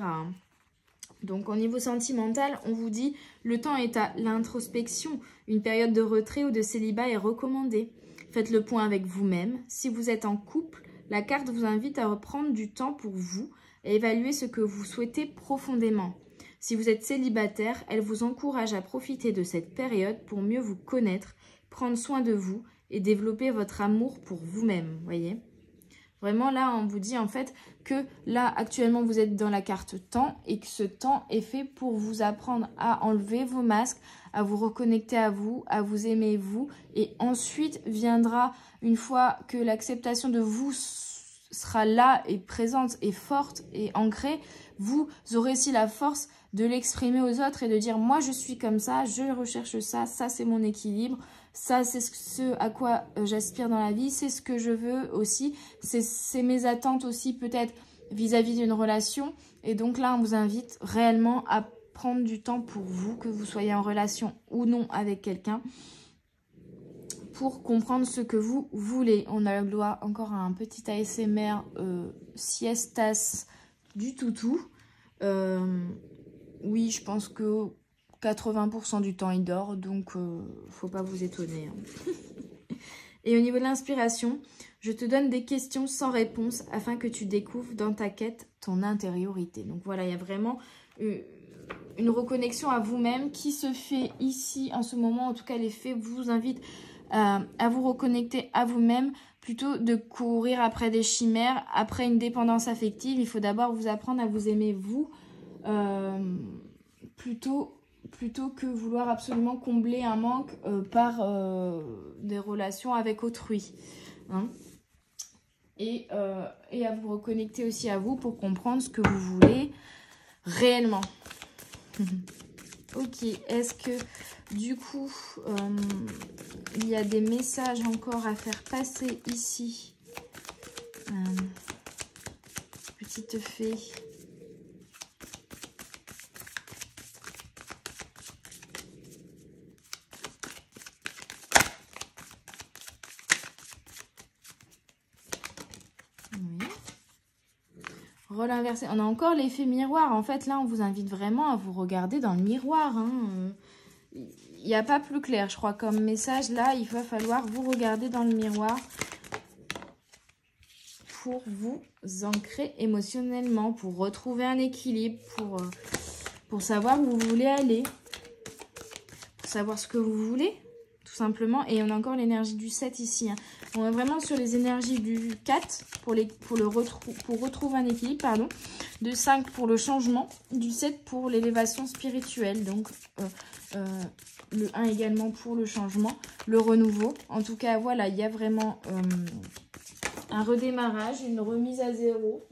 Donc au niveau sentimental, on vous dit le temps est à l'introspection. Une période de retrait ou de célibat est recommandée. Faites le point avec vous-même. Si vous êtes en couple, la carte vous invite à reprendre du temps pour vous et évaluer ce que vous souhaitez profondément. Si vous êtes célibataire, elle vous encourage à profiter de cette période pour mieux vous connaître, prendre soin de vous et développer votre amour pour vous-même, voyez. Vraiment, là, on vous dit en fait que là, actuellement, vous êtes dans la carte temps et que ce temps est fait pour vous apprendre à enlever vos masques, à vous reconnecter à vous aimer vous. Et ensuite viendra, une fois que l'acceptation de vous sera là et présente et forte et ancrée, vous aurez aussi la force de l'exprimer aux autres et de dire « moi, je suis comme ça, je recherche ça, ça c'est mon équilibre ». Ça, c'est ce à quoi j'aspire dans la vie, c'est ce que je veux aussi, c'est mes attentes aussi peut-être vis-à-vis d'une relation. Et donc là, on vous invite réellement à prendre du temps pour vous, que vous soyez en relation ou non avec quelqu'un, pour comprendre ce que vous voulez. On a le droit encore à un petit ASMR siestas du toutou. Oui, je pense que 80% du temps, il dort, donc faut pas vous étonner. Hein. Et au niveau de l'inspiration, je te donne des questions sans réponse afin que tu découvres dans ta quête ton intériorité. Donc voilà, il y a vraiment une reconnexion à vous-même qui se fait ici en ce moment. En tout cas, les fées vous invitent à vous reconnecter à vous-même plutôt de courir après des chimères, après une dépendance affective. Il faut d'abord vous apprendre à vous aimer vous plutôt que vouloir absolument combler un manque par des relations avec autrui. Hein. Et à vous reconnecter aussi à vous pour comprendre ce que vous voulez réellement. Ok, est-ce que du coup, il y a des messages encore à faire passer ici? Petite fée. Rôle inversé. On a encore l'effet miroir. En fait, là, on vous invite vraiment à vous regarder dans le miroir. Hein. Il n'y a pas plus clair, je crois, comme message. Là, il va falloir vous regarder dans le miroir pour vous ancrer émotionnellement, pour retrouver un équilibre, pour savoir où vous voulez aller, pour savoir ce que vous voulez, tout simplement. Et on a encore l'énergie du 7 ici. Hein. On est vraiment sur les énergies du 4 pour retrouver un équilibre, pardon. Du 5 pour le changement, du 7 pour l'élévation spirituelle. Donc, le 1 également pour le changement, le renouveau. En tout cas, voilà, il y a vraiment un redémarrage, une remise à zéro.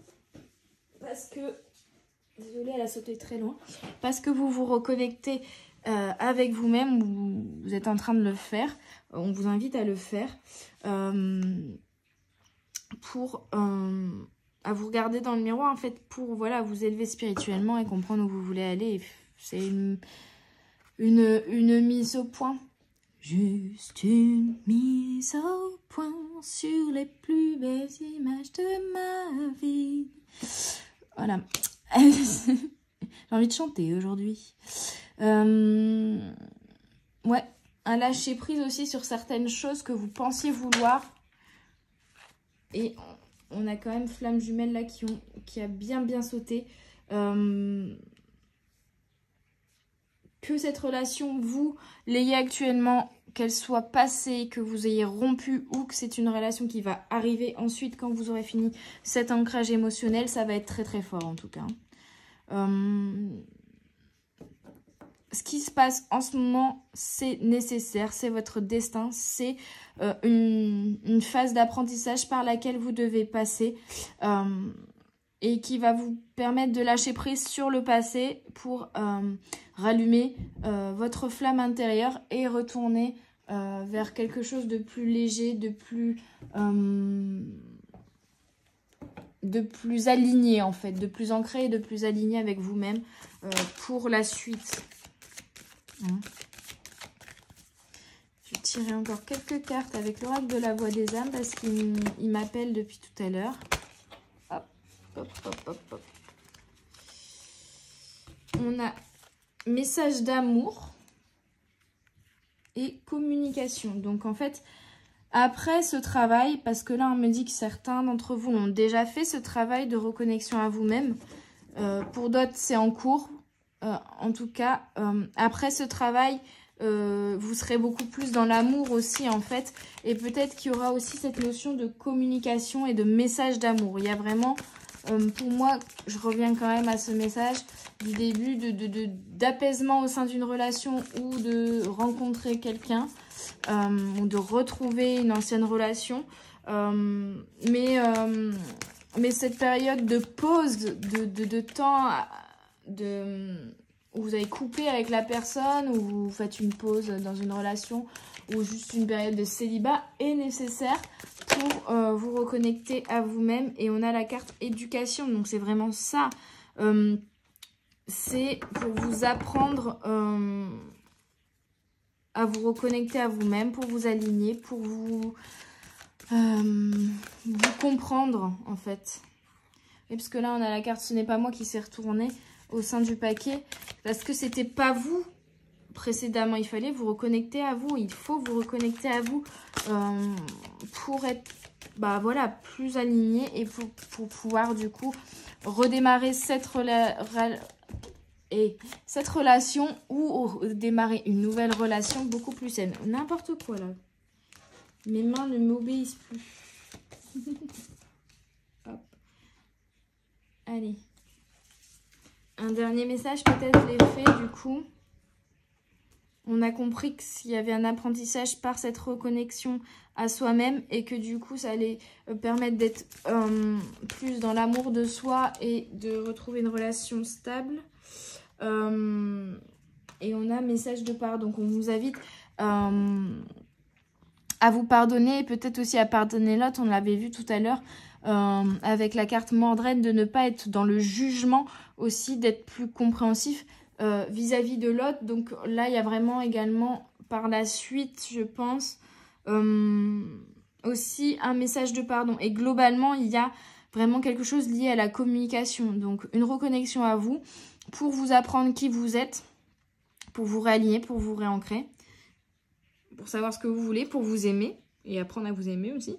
Parce que, désolée, elle a sauté très loin. Parce que vous vous reconnectez avec vous-même, vous êtes en train de le faire. On vous invite à le faire pour à vous regarder dans le miroir, en fait, pour voilà, vous élever spirituellement et comprendre où vous voulez aller. C'est une mise au point. Juste une mise au point sur les plus belles images de ma vie. Voilà. J'ai envie de chanter aujourd'hui. Ouais, un lâcher prise aussi sur certaines choses que vous pensiez vouloir. Et on a quand même flamme jumelle là qui a bien sauté. Que cette relation, vous l'ayez actuellement, qu'elle soit passée, que vous ayez rompu ou que c'est une relation qui va arriver ensuite quand vous aurez fini cet ancrage émotionnel, ça va être très fort en tout cas. Ce qui se passe en ce moment, c'est nécessaire, c'est votre destin, c'est une phase d'apprentissage par laquelle vous devez passer et qui va vous permettre de lâcher prise sur le passé pour rallumer votre flamme intérieure et retourner vers quelque chose de plus léger, de plus aligné en fait, de plus ancré et de plus aligné avec vous-même pour la suite. Je vais tirer encore quelques cartes avec l'oracle de la voix des âmes parce qu'il m'appelle depuis tout à l'heure. Hop. On a message d'amour et communication. Donc en fait, après ce travail, parce que là on me dit que certains d'entre vous l'ont déjà fait, ce travail de reconnexion à vous-même. Pour d'autres, c'est en cours. En tout cas, après ce travail, vous serez beaucoup plus dans l'amour aussi en fait. Et peut-être qu'il y aura aussi cette notion de communication et de message d'amour. Il y a vraiment, pour moi, je reviens quand même à ce message du début d'apaisement au sein d'une relation ou de rencontrer quelqu'un ou de retrouver une ancienne relation. Mais cette période de pause, de temps... où vous avez coupé avec la personne, où vous faites une pause dans une relation, ou juste une période de célibat est nécessaire pour vous reconnecter à vous-même. Et on a la carte éducation, donc c'est vraiment ça. C'est pour vous apprendre à vous reconnecter à vous-même, pour vous aligner, pour vous comprendre en fait. Et parce que là on a la carte ce n'est pas moi qui s'est retournée au sein du paquet, parce que c'était pas vous précédemment, il fallait vous reconnecter à vous, il faut vous reconnecter à vous pour être voilà, plus aligné et pour pouvoir du coup redémarrer cette relation ou démarrer une nouvelle relation beaucoup plus saine. N'importe quoi là, mes mains ne m'obéissent plus. Hop. Allez. Un dernier message, peut-être les faits, du coup. On a compris qu'il y avait un apprentissage par cette reconnexion à soi-même et que du coup, ça allait permettre d'être plus dans l'amour de soi et de retrouver une relation stable. Et on a message de pardon. Donc, on vous invite à vous pardonner et peut-être aussi à pardonner l'autre. On l'avait vu tout à l'heure. Avec la carte Mordred, de ne pas être dans le jugement aussi, d'être plus compréhensif vis-à-vis de l'autre. Donc là, il y a vraiment également par la suite, je pense, aussi un message de pardon. Et globalement, il y a vraiment quelque chose lié à la communication. Donc une reconnexion à vous pour vous apprendre qui vous êtes, pour vous réaligner, pour vous réancrer, pour savoir ce que vous voulez, pour vous aimer et apprendre à vous aimer aussi.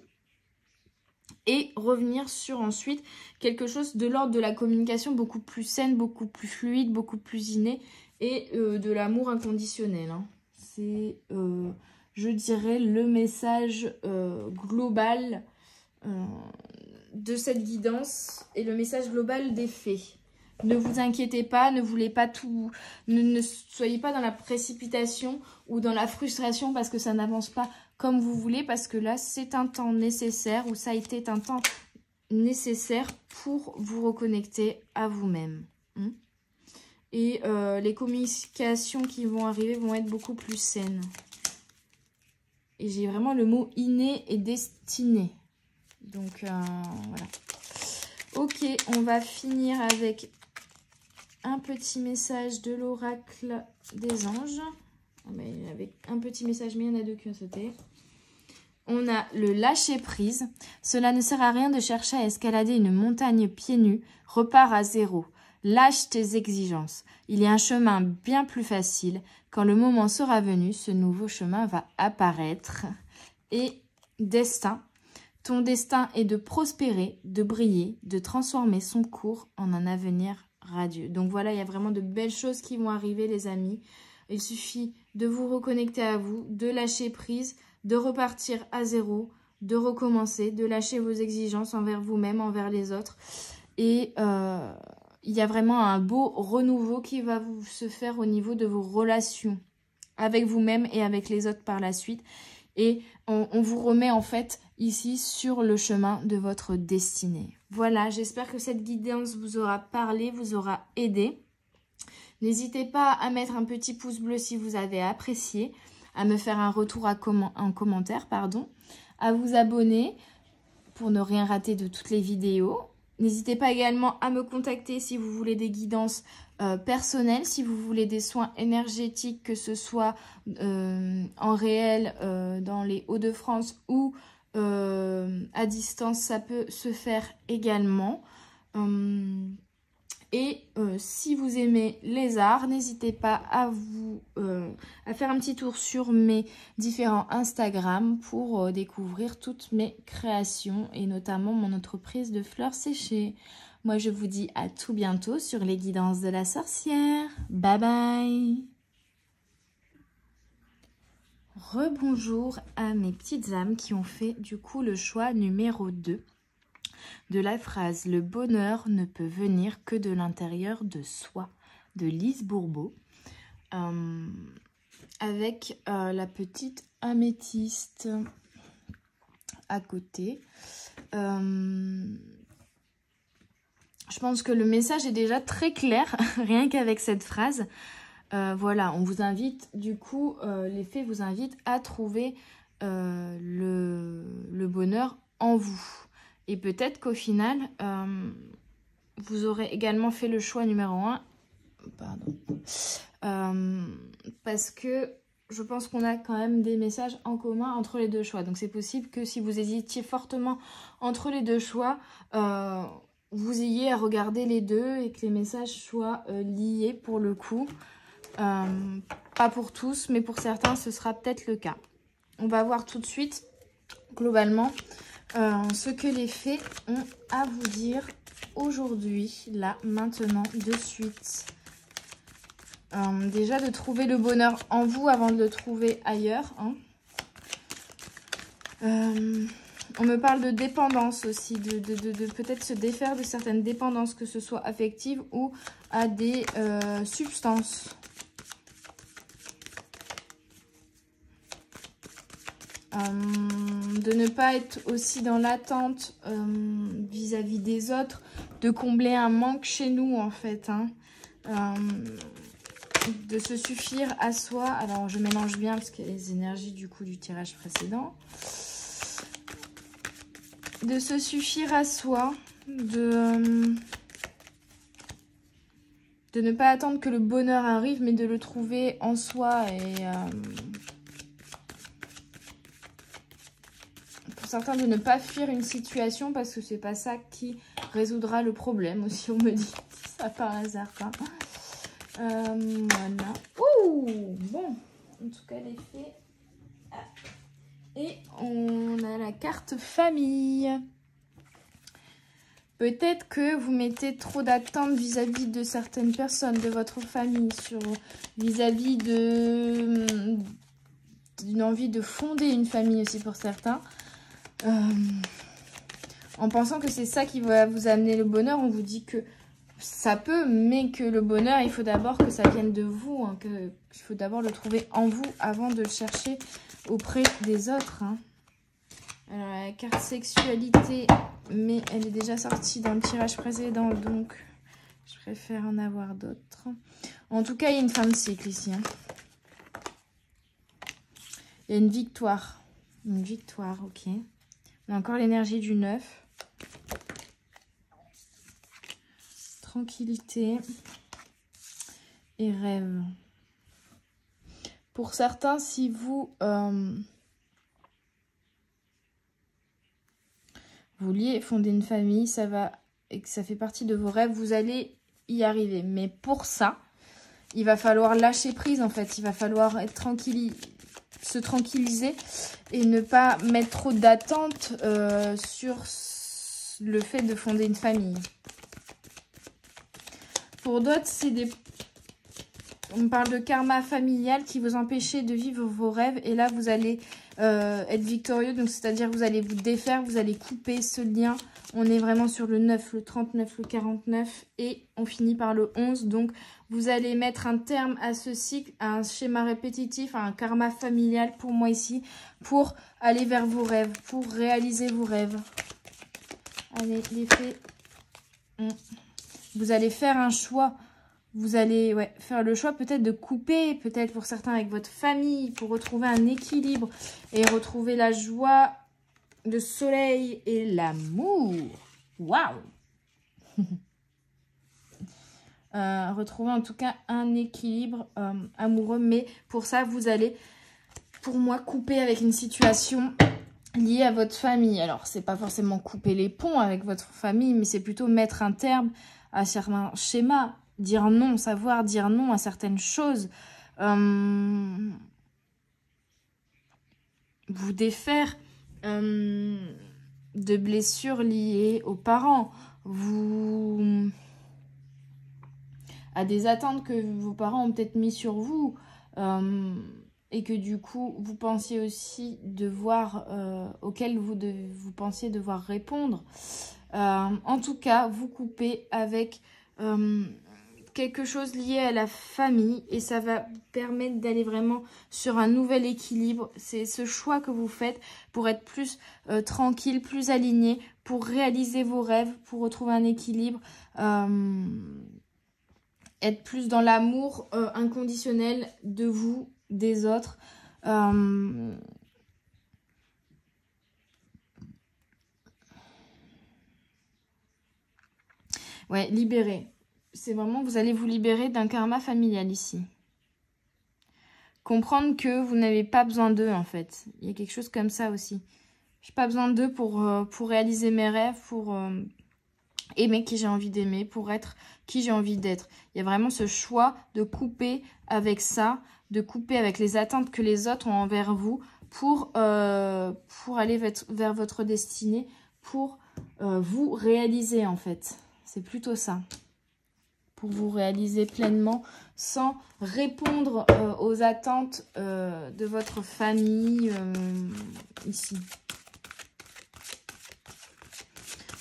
Et revenir sur ensuite quelque chose de l'ordre de la communication beaucoup plus saine, beaucoup plus fluide, beaucoup plus inné et de l'amour inconditionnel. Hein. C'est je dirais, le message global de cette guidance et le message global des fées. Ne vous inquiétez pas, ne voulez pas tout, ne soyez pas dans la précipitation ou dans la frustration parce que ça n'avance pas comme vous voulez, parce que là, c'est un temps nécessaire ou ça a été un temps nécessaire pour vous reconnecter à vous-même. Et les communications qui vont arriver vont être beaucoup plus saines. Et j'ai vraiment le mot inné et destiné. Donc, voilà. Ok, on va finir avec un petit message de l'oracle des anges. Avec un petit message, mais il y en a deux qui ont sauté. On a le lâcher prise. Cela ne sert à rien de chercher à escalader une montagne pieds nus. Repars à zéro. Lâche tes exigences. Il y a un chemin bien plus facile. Quand le moment sera venu, ce nouveau chemin va apparaître. Et destin. Ton destin est de prospérer, de briller, de transformer son cours en un avenir radieux. Donc voilà, il y a vraiment de belles choses qui vont arriver, les amis. Il suffit de vous reconnecter à vous, de lâcher prise, de repartir à zéro, de recommencer, de lâcher vos exigences envers vous-même, envers les autres. Et il y a vraiment un beau renouveau qui va se faire au niveau de vos relations avec vous-même et avec les autres par la suite. Et on vous remet en fait ici sur le chemin de votre destinée. Voilà, j'espère que cette guidance vous aura parlé, vous aura aidé. N'hésitez pas à mettre un petit pouce bleu si vous avez apprécié, à me faire un retour en commentaire, à vous abonner pour ne rien rater de toutes les vidéos. N'hésitez pas également à me contacter si vous voulez des guidances personnelles, si vous voulez des soins énergétiques, que ce soit en réel dans les Hauts-de-France ou à distance, ça peut se faire également. Si vous aimez les arts, n'hésitez pas à faire un petit tour sur mes différents Instagram pour découvrir toutes mes créations et notamment mon entreprise de fleurs séchées. Moi, je vous dis à tout bientôt sur les guidances de la sorcière. Bye bye! Rebonjour à mes petites âmes qui ont fait du coup le choix numéro 2. De la phrase « Le bonheur ne peut venir que de l'intérieur de soi » de Lise Bourbeau, avec la petite améthyste à côté. Je pense que le message est déjà très clair, rien qu'avec cette phrase. Voilà, on vous invite, du coup, les fées vous invitent à trouver le bonheur en vous. Et peut-être qu'au final, vous aurez également fait le choix numéro 1. Parce que je pense qu'on a quand même des messages en commun entre les deux choix. Donc c'est possible que si vous hésitiez fortement entre les deux choix, vous ayez à regarder les deux et que les messages soient liés pour le coup. Pas pour tous, mais pour certains, ce sera peut-être le cas. On va voir tout de suite, globalement, ce que les fées ont à vous dire aujourd'hui, là, maintenant, de suite. Déjà, de trouver le bonheur en vous avant de le trouver ailleurs. On me parle de dépendance aussi, de peut-être se défaire de certaines dépendances, que ce soit affectives ou à des substances. De ne pas être aussi dans l'attente vis-à-vis des autres, de combler un manque chez nous en fait, de se suffire à soi. Alors je mélange bien parce qu'il y a les énergies du coup du tirage précédent. De se suffire à soi, de ne pas attendre que le bonheur arrive, mais de le trouver en soi et certains de ne pas fuir une situation parce que c'est pas ça qui résoudra le problème aussi, on me dit ça par hasard. Voilà. Ouh, bon, en tout cas les fées. Et on a la carte famille. Peut-être que vous mettez trop d'attentes vis-à-vis de certaines personnes de votre famille, vis-à-vis de d'une envie de fonder une famille aussi pour certains. En pensant que c'est ça qui va vous amener le bonheur, on vous dit que ça peut, mais que le bonheur, il faut d'abord que ça vienne de vous, hein, qu'il faut d'abord le trouver en vous avant de le chercher auprès des autres. Hein. Alors, la carte sexualité, mais elle est déjà sortie dans le tirage précédent, donc je préfère en avoir d'autres. En tout cas, il y a une fin de cycle ici. Hein. Il y a une victoire. Une victoire, ok. On a encore l'énergie du 9. Tranquillité et rêve. Pour certains, si vous vouliez fonder une famille, ça va et que ça fait partie de vos rêves, vous allez y arriver. Mais pour ça, il va falloir lâcher prise en fait. Il va falloir être se tranquilliser et ne pas mettre trop d'attentes sur le fait de fonder une famille. Pour d'autres, c'est des... On parle de karma familial qui vous empêchait de vivre vos rêves. Et là, vous allez être victorieux. Donc, c'est-à-dire vous allez vous défaire, vous allez couper ce lien. On est vraiment sur le 9, le 39, le 49 et on finit par le 11. Donc, vous allez mettre un terme à ce cycle, à un schéma répétitif, à un karma familial pour moi ici, pour aller vers vos rêves, pour réaliser vos rêves. Allez, les fées. Vous allez faire un choix. Vous allez faire le choix peut-être de couper, peut-être pour certains avec votre famille, pour retrouver un équilibre et retrouver la joie, le soleil et l'amour. Waouh! Retrouver en tout cas un équilibre amoureux. Mais pour ça, vous allez, pour moi, couper avec une situation liée à votre famille. Alors, c'est pas forcément couper les ponts avec votre famille, mais c'est plutôt mettre un terme à certains schémas, dire non, savoir dire non à certaines choses, vous défaire de blessures liées aux parents, à des attentes que vos parents ont peut-être mis sur vous, et que du coup, vous pensiez aussi devoir, auxquelles vous pensiez devoir répondre. En tout cas, vous coupez avec quelque chose lié à la famille et ça va permettre d'aller vraiment sur un nouvel équilibre. C'est ce choix que vous faites pour être plus tranquille, plus aligné, pour réaliser vos rêves, pour retrouver un équilibre, être plus dans l'amour inconditionnel de vous, des autres. Ouais, libérer. C'est vraiment, vous allez vous libérer d'un karma familial ici. Comprendre que vous n'avez pas besoin d'eux, en fait. Il y a quelque chose comme ça aussi. J'ai pas besoin d'eux pour réaliser mes rêves, pour aimer qui j'ai envie d'aimer, pour être qui j'ai envie d'être. Il y a vraiment ce choix de couper avec ça, de couper avec les attentes que les autres ont envers vous pour aller vers votre destinée, pour vous réaliser, en fait. C'est plutôt ça. Pour vous réaliser pleinement sans répondre aux attentes de votre famille ici.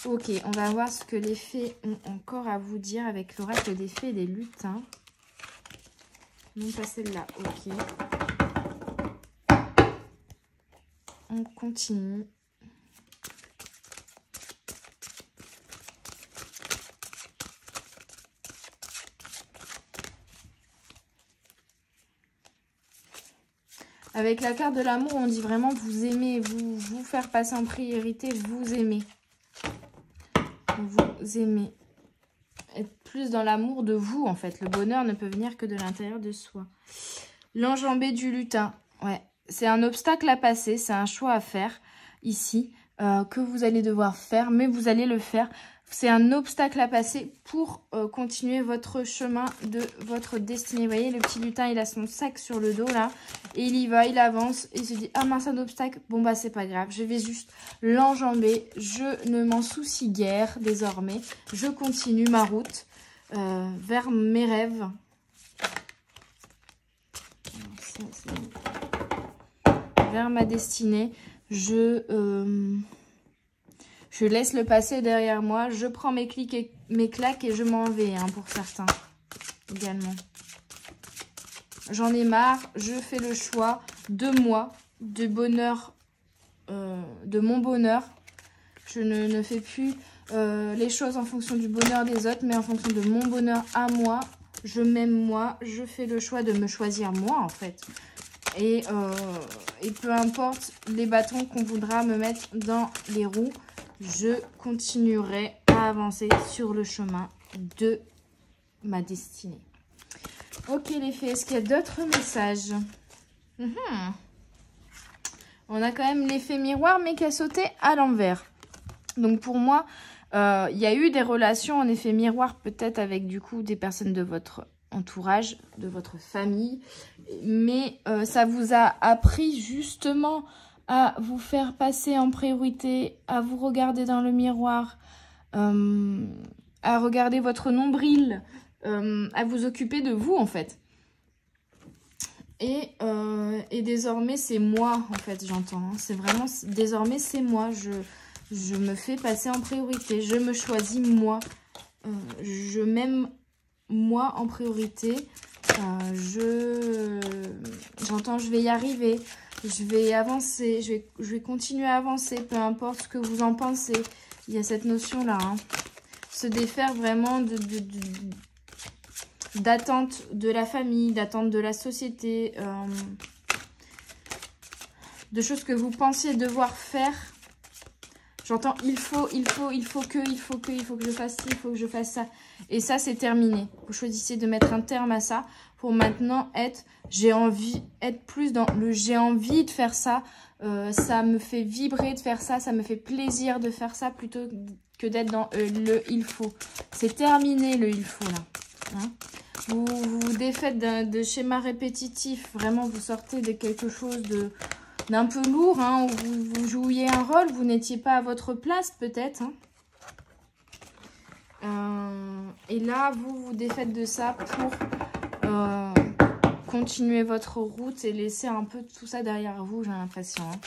Ok, on va voir ce que les fées ont encore à vous dire avec l'oracle des fées et des lutins. Non, pas celle-là, ok. On continue. Avec la carte de l'amour, on dit vraiment vous aimez, vous faire passer en priorité, vous aimez. Vous aimez. Être plus dans l'amour de vous, en fait. Le bonheur ne peut venir que de l'intérieur de soi. L'enjambée du lutin. Ouais, c'est un obstacle à passer, c'est un choix à faire ici, que vous allez devoir faire, mais vous allez le faire. C'est un obstacle à passer pour continuer votre chemin de votre destinée. Vous voyez, le petit lutin, il a son sac sur le dos, là. Et il y va, il avance. Et il se dit, ah mince, un obstacle. Bon, bah, c'est pas grave. Je vais juste l'enjamber. Je ne m'en soucie guère, désormais. Je continue ma route vers mes rêves. Alors, ça, vers ma destinée. Je laisse le passé derrière moi. Je prends mes clics et mes claques et je m'en vais, hein, pour certains également. J'en ai marre. Je fais le choix de moi, de bonheur, de mon bonheur. Je ne fais plus les choses en fonction du bonheur des autres, mais en fonction de mon bonheur à moi. Je m'aime moi. Je fais le choix de me choisir moi, en fait. Et peu importe les bâtons qu'on voudra me mettre dans les roues, je continuerai à avancer sur le chemin de ma destinée. Ok les fées, est-ce qu'il y a d'autres messages? On a quand même l'effet miroir, mais qui a sauté à l'envers. Donc pour moi, il y a eu des relations en effet miroir, peut-être avec du coup des personnes de votre entourage, de votre famille. Mais ça vous a appris justement à vous faire passer en priorité, à vous regarder dans le miroir, à regarder votre nombril, à vous occuper de vous en fait. Et désormais c'est moi en fait, j'entends. Hein. C'est vraiment, désormais c'est moi. Je me fais passer en priorité. Je me choisis moi. Je m'aime moi en priorité. J'entends, je vais y arriver. Je vais avancer. Je vais continuer à avancer. Peu importe ce que vous en pensez. Il y a cette notion-là. Hein. Se défaire vraiment d'attente de la famille, d'attente de la société. De choses que vous pensiez devoir faire. J'entends il faut que je fasse ci, il faut que je fasse ça. Et ça, c'est terminé. Vous choisissez de mettre un terme à ça pour maintenant être plus dans le j'ai envie de faire ça. Ça me fait vibrer de faire ça, ça me fait plaisir de faire ça plutôt que d'être dans le il faut. C'est terminé le il faut là. Hein, vous vous défaites de schéma répétitif. Vraiment, vous sortez de quelque chose d'un peu lourd, hein, où vous jouiez un rôle, vous n'étiez pas à votre place peut-être. Hein. Et là, vous vous défaites de ça pour continuer votre route et laisser un peu tout ça derrière vous, j'ai l'impression. Hein.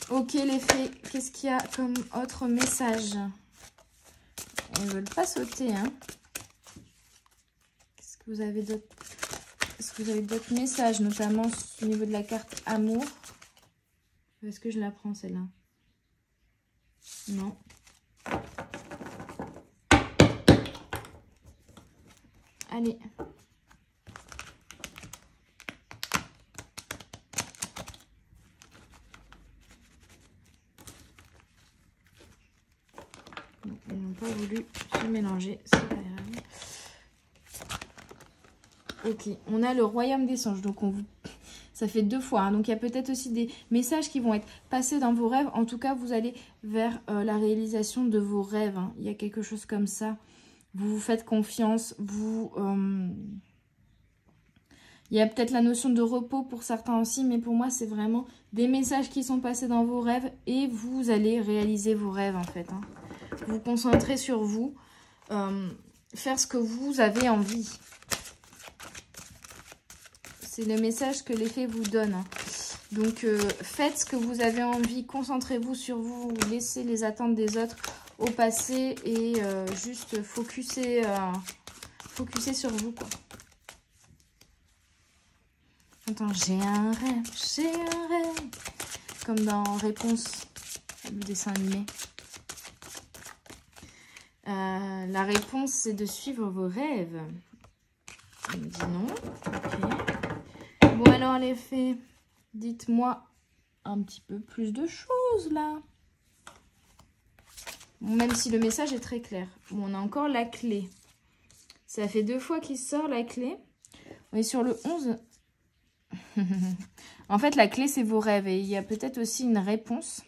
Ok les fées, qu'est-ce qu'il y a comme autre message? Ils ne veulent pas sauter. Hein. Est-ce que vous avez d'autres... Est-ce que vous avez d'autres messages, notamment au niveau de la carte amour? Est-ce que je la prends celle-là? Non. Allez. Non, ils n'ont pas voulu se mélanger, c'est pas grave. Ok, on a le royaume des songes, donc ça fait 2 fois. Hein. Donc il y a peut-être aussi des messages qui vont être passés dans vos rêves. En tout cas, vous allez vers la réalisation de vos rêves. Hein. Il y a quelque chose comme ça. Vous vous faites confiance. Il y a peut-être la notion de repos pour certains aussi, mais pour moi, c'est vraiment des messages qui sont passés dans vos rêves et vous allez réaliser vos rêves en fait. Hein. Vous concentrez sur vous, faire ce que vous avez envie. C'est le message que les fées vous donnent. Hein. Donc, faites ce que vous avez envie, concentrez-vous sur vous, laissez les attentes des autres au passé et juste focussez sur vous, quoi. Attends, j'ai un rêve, comme dans Réponse, le dessin animé. La réponse, c'est de suivre vos rêves. On me dit non, ok. Bon, alors les fées, dites-moi un petit peu plus de choses, là. Bon, même si le message est très clair. Bon, on a encore la clé. Ça fait 2 fois qu'il sort, la clé. On est sur le 11. En fait, la clé, c'est vos rêves. Et il y a peut-être aussi une réponse.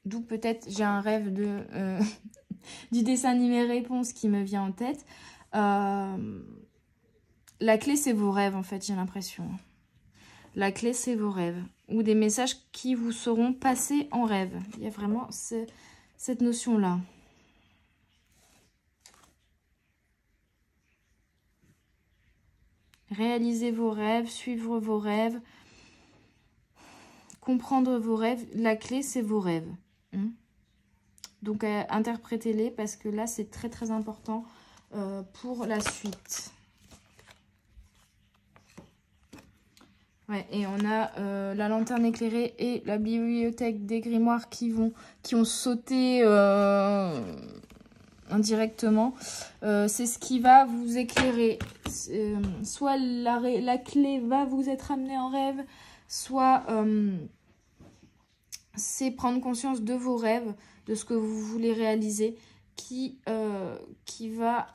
D'où peut-être j'ai un rêve du dessin animé Réponse qui me vient en tête. La clé, c'est vos rêves, en fait, j'ai l'impression. La clé, c'est vos rêves. Ou des messages qui vous seront passés en rêve. Il y a vraiment cette notion-là. Réaliser vos rêves, suivre vos rêves. comprendre vos rêves. La clé, c'est vos rêves. Donc, interprétez-les parce que là, c'est très, très important pour la suite. Ouais, et on a la lanterne éclairée et la bibliothèque des grimoires qui ont sauté indirectement. C'est ce qui va vous éclairer. Soit la clé va vous être amenée en rêve, soit c'est prendre conscience de vos rêves, de ce que vous voulez réaliser, qui va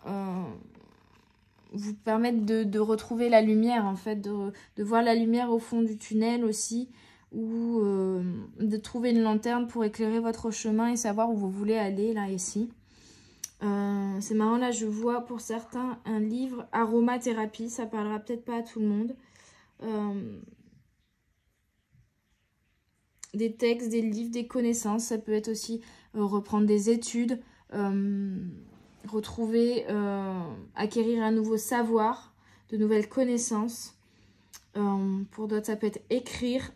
vous permettre de retrouver la lumière, en fait, de voir la lumière au fond du tunnel aussi, ou de trouver une lanterne pour éclairer votre chemin et savoir où vous voulez aller, là, ici. C'est marrant, là, je vois pour certains un livre aromathérapie, ça parlera peut-être pas à tout le monde. Des textes, des livres, des connaissances, ça peut être aussi reprendre des études, retrouver, acquérir un nouveau savoir, de nouvelles connaissances. Pour d'autres, ça peut être écrire.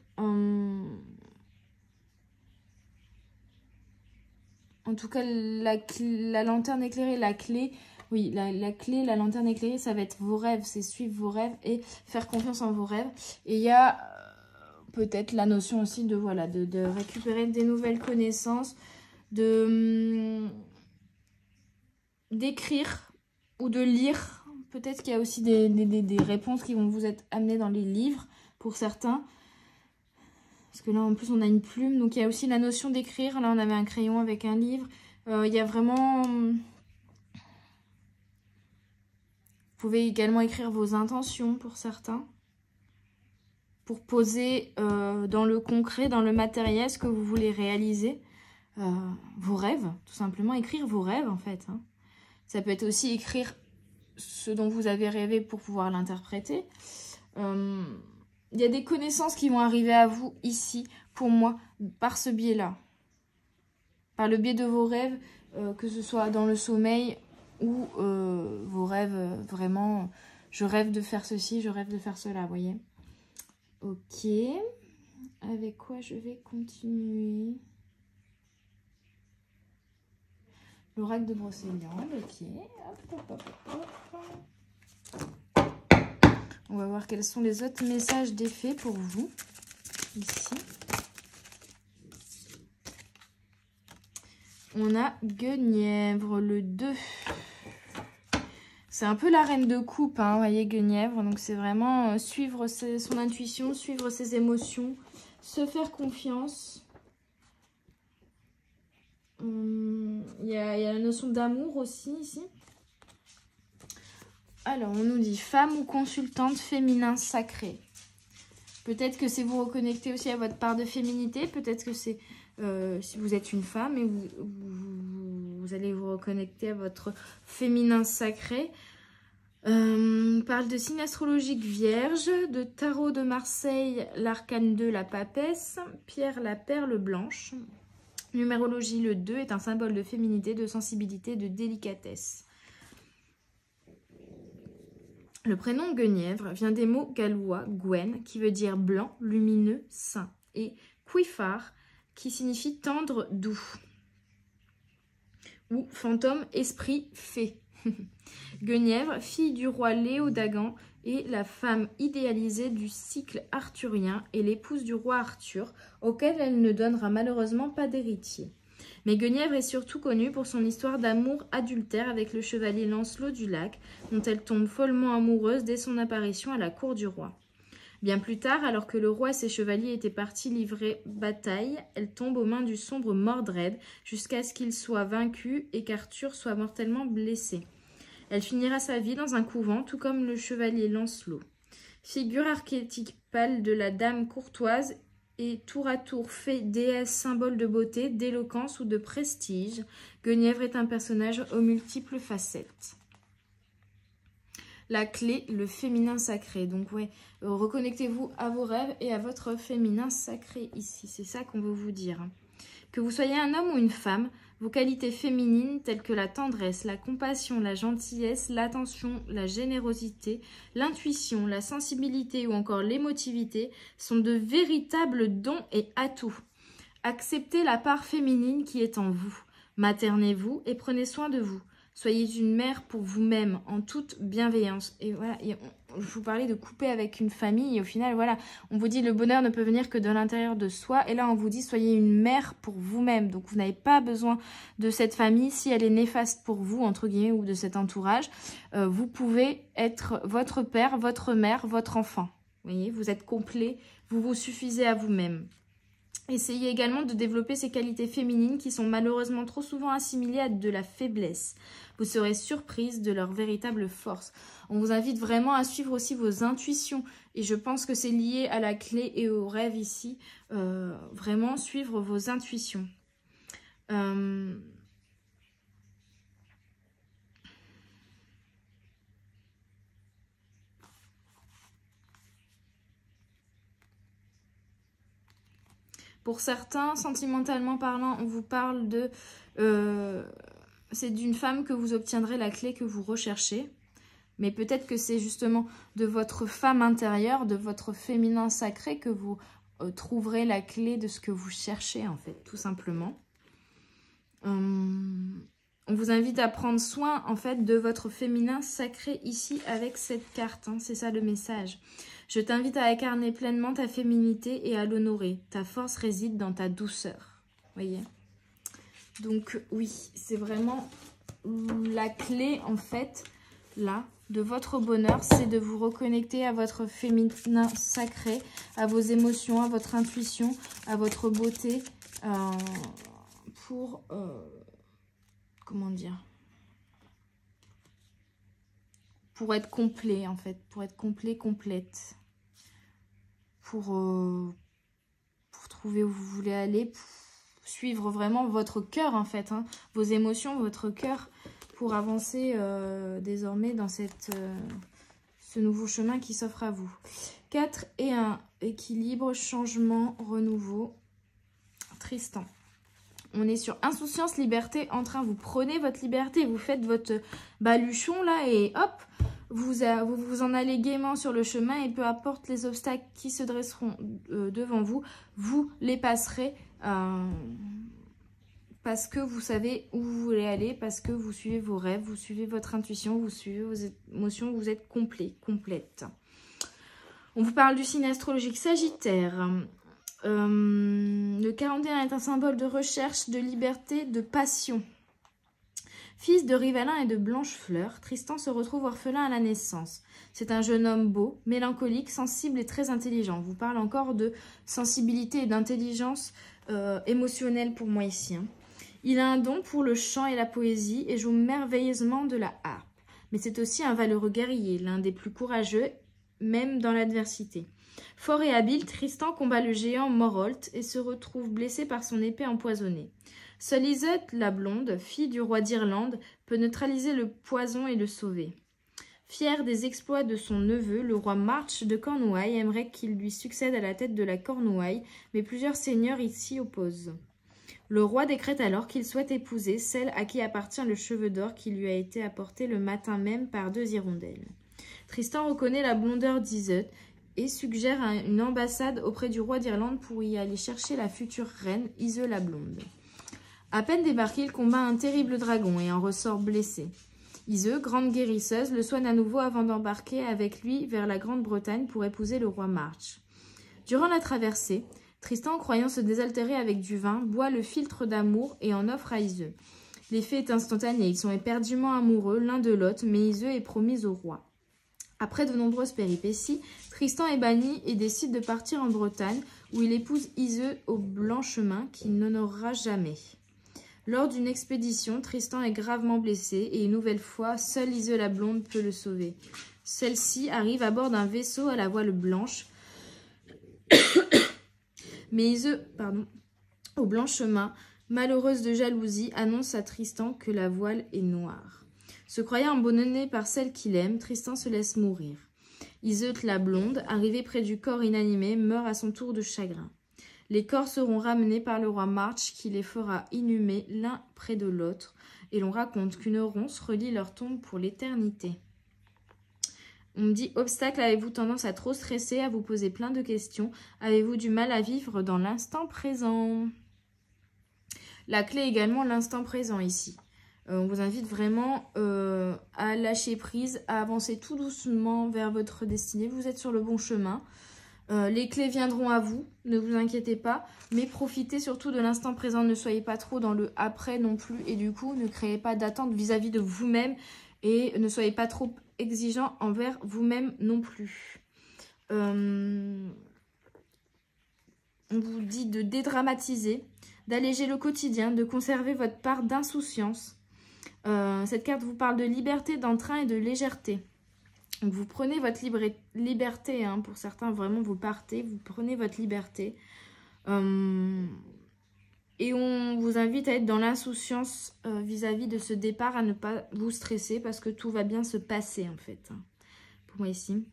En tout cas, la lanterne éclairée, la clé, oui, la clé, la lanterne éclairée, ça va être vos rêves, c'est suivre vos rêves et faire confiance en vos rêves. Et il y a peut-être la notion aussi de, voilà, de récupérer des nouvelles connaissances, d'écrire ou de lire. Peut-être qu'il y a aussi des réponses qui vont vous être amenées dans les livres pour certains. Parce que là, en plus, on a une plume. Donc, il y a aussi la notion d'écrire. Là, on avait un crayon avec un livre. Il y a vraiment... Vous pouvez également écrire vos intentions pour certains. Pour poser dans le concret, dans le matériel, ce que vous voulez réaliser. Vos rêves, tout simplement. Écrire vos rêves, en fait. Hein. Ça peut être aussi écrire ce dont vous avez rêvé pour pouvoir l'interpréter. Il y a des connaissances qui vont arriver à vous ici, pour moi, par ce biais-là. Par le biais de vos rêves, que ce soit dans le sommeil ou vos rêves vraiment... Je rêve de faire ceci, je rêve de faire cela, vous voyez. Ok. Avec quoi je vais continuer? L'oracle de Brocéliande, ok. Hop, hop, hop, hop. On va voir quels sont les autres messages d'effet pour vous, ici. On a Guenièvre, le 2. C'est un peu la reine de coupe, hein, vous voyez, Guenièvre. Donc, c'est vraiment suivre son intuition, suivre ses émotions, se faire confiance. Il y a la notion d'amour aussi, ici. Alors, on nous dit femme ou consultante féminin sacré. Peut-être que c'est vous reconnecter aussi à votre part de féminité. Peut-être que c'est si vous êtes une femme et vous allez vous reconnecter à votre féminin sacré. On parle de signe astrologique vierge, de tarot de Marseille, l'arcane 2, la papesse, Pierre, la perle blanche. Numérologie, le 2 est un symbole de féminité, de sensibilité, de délicatesse. Le prénom Guenièvre vient des mots gallois, Gwen, qui veut dire blanc, lumineux, sain, et Cuifar, qui signifie tendre, doux, ou fantôme, esprit, fée. Guenièvre, fille du roi Léo d'Agan, est la femme idéalisée du cycle arthurien et l'épouse du roi Arthur, auquel elle ne donnera malheureusement pas d'héritier. Mais Guenièvre est surtout connue pour son histoire d'amour adultère avec le chevalier Lancelot du Lac, dont elle tombe follement amoureuse dès son apparition à la cour du roi. Bien plus tard, alors que le roi et ses chevaliers étaient partis livrer bataille, elle tombe aux mains du sombre Mordred, jusqu'à ce qu'il soit vaincu et qu'Arthur soit mortellement blessé. Elle finira sa vie dans un couvent, tout comme le chevalier Lancelot. Figure archétypale de la dame courtoise et tour à tour fée, déesse, symbole de beauté, d'éloquence ou de prestige, Guenièvre est un personnage aux multiples facettes. la clé, le féminin sacré. Donc ouais, reconnectez-vous à vos rêves et à votre féminin sacré ici. C'est ça qu'on veut vous dire. Que vous soyez un homme ou une femme, vos qualités féminines telles que la tendresse, la compassion, la gentillesse, l'attention, la générosité, l'intuition, la sensibilité ou encore l'émotivité sont de véritables dons et atouts. Acceptez la part féminine qui est en vous. Maternez-vous et prenez soin de vous. Soyez une mère pour vous-même en toute bienveillance. Et voilà, je vous parlais de couper avec une famille et au final, voilà, on vous dit le bonheur ne peut venir que de l'intérieur de soi. Et là, on vous dit soyez une mère pour vous-même. Donc, vous n'avez pas besoin de cette famille si elle est néfaste pour vous, entre guillemets, ou de cet entourage. Vous pouvez être votre père, votre mère, votre enfant. Vous voyez, vous êtes complet, vous vous suffisez à vous-même. Essayez également de développer ces qualités féminines qui sont malheureusement trop souvent assimilées à de la faiblesse. Vous serez surprise de leur véritable force. On vous invite vraiment à suivre aussi vos intuitions. Et je pense que c'est lié à la clé et au rêve ici. Vraiment suivre vos intuitions. Pour certains, sentimentalement parlant, on vous parle de... c'est d'une femme que vous obtiendrez la clé que vous recherchez. Mais peut-être que c'est justement de votre femme intérieure, de votre féminin sacré que vous trouverez la clé de ce que vous cherchez, en fait, tout simplement. On vous invite à prendre soin, en fait, de votre féminin sacré ici avec cette carte. Hein, c'est ça le message. Je t'invite à incarner pleinement ta féminité et à l'honorer. Ta force réside dans ta douceur. Voyez. Donc, oui, c'est vraiment la clé, en fait, là, de votre bonheur. C'est de vous reconnecter à votre féminin sacré, à vos émotions, à votre intuition, à votre beauté, pour... comment dire, pour être complet en fait, pour être complet, complète, pour trouver où vous voulez aller, pour suivre vraiment votre cœur en fait, hein, vos émotions, votre cœur, pour avancer désormais dans ce nouveau chemin qui s'offre à vous. 4 et 1, équilibre, changement, renouveau, Tristan. On est sur insouciance, liberté, entrain. Vous prenez votre liberté, vous faites votre baluchon là et hop, vous en allez gaiement sur le chemin et peu importe les obstacles qui se dresseront devant vous, vous les passerez parce que vous savez où vous voulez aller, parce que vous suivez vos rêves, vous suivez votre intuition, vous suivez vos émotions, vous êtes complet, complète. On vous parle du signe astrologique Sagittaire. Le 41 est un symbole de recherche, de liberté, de passion. Fils de Rivalin et de Blanchefleur, Tristan se retrouve orphelin à la naissance. C'est un jeune homme beau, mélancolique, sensible et très intelligent. On vous parle encore de sensibilité et d'intelligence émotionnelle pour moi ici. Hein. Il a un don pour le chant et la poésie et joue merveilleusement de la harpe. Mais c'est aussi un valeureux guerrier, l'un des plus courageux, même dans l'adversité. Fort et habile, Tristan combat le géant Morholt et se retrouve blessé par son épée empoisonnée. Seule Iseult, la blonde, fille du roi d'Irlande, peut neutraliser le poison et le sauver. Fier des exploits de son neveu, le roi March de Cornouailles aimerait qu'il lui succède à la tête de la Cornouaille, mais plusieurs seigneurs s'y opposent. Le roi décrète alors qu'il souhaite épouser celle à qui appartient le cheveu d'or qui lui a été apporté le matin même par 2 hirondelles. Tristan reconnaît la blondeur d'Iseult et suggère une ambassade auprès du roi d'Irlande pour y aller chercher la future reine, Iseult la blonde. À peine débarqué, il combat un terrible dragon et en ressort blessé. Iseult, grande guérisseuse, le soigne à nouveau avant d'embarquer avec lui vers la Grande-Bretagne pour épouser le roi March. Durant la traversée, Tristan, croyant se désaltérer avec du vin, boit le philtre d'amour et en offre à Iseult. L'effet est instantané, ils sont éperdument amoureux l'un de l'autre, mais Iseult est promise au roi. Après de nombreuses péripéties, Tristan est banni et décide de partir en Bretagne, où il épouse Iseult au Blanchemin, qu'il n'honorera jamais. Lors d'une expédition, Tristan est gravement blessé et une nouvelle fois, seule Iseult la blonde peut le sauver. Celle-ci arrive à bord d'un vaisseau à la voile blanche, mais Iseult, au Blanchemin, malheureuse de jalousie, annonce à Tristan que la voile est noire. Se croyant abandonné par celle qu'il aime, Tristan se laisse mourir. Iseult la blonde, arrivée près du corps inanimé, meurt à son tour de chagrin. Les corps seront ramenés par le roi March qui les fera inhumer l'un près de l'autre, et l'on raconte qu'une ronce relie leur tombe pour l'éternité. On me dit, obstacle, avez-vous tendance à trop stresser, à vous poser plein de questions? Avez-vous du mal à vivre dans l'instant présent? La clé également, l'instant présent ici. On vous invite vraiment à lâcher prise, à avancer tout doucement vers votre destinée. Vous êtes sur le bon chemin. Les clés viendront à vous, ne vous inquiétez pas. Mais profitez surtout de l'instant présent. Ne soyez pas trop dans le après non plus. Et du coup, ne créez pas d'attente vis-à-vis de vous-même. Et ne soyez pas trop exigeant envers vous-même non plus. On vous dit de dédramatiser, d'alléger le quotidien, de conserver votre part d'insouciance. Cette carte vous parle de liberté, d'entrain et de légèreté. Donc vous prenez votre liberté, hein, pour certains vraiment vous partez, vous prenez votre liberté. Et on vous invite à être dans l'insouciance vis-à-vis de ce départ, à ne pas vous stresser parce que tout va bien se passer en fait. Pour moi ici.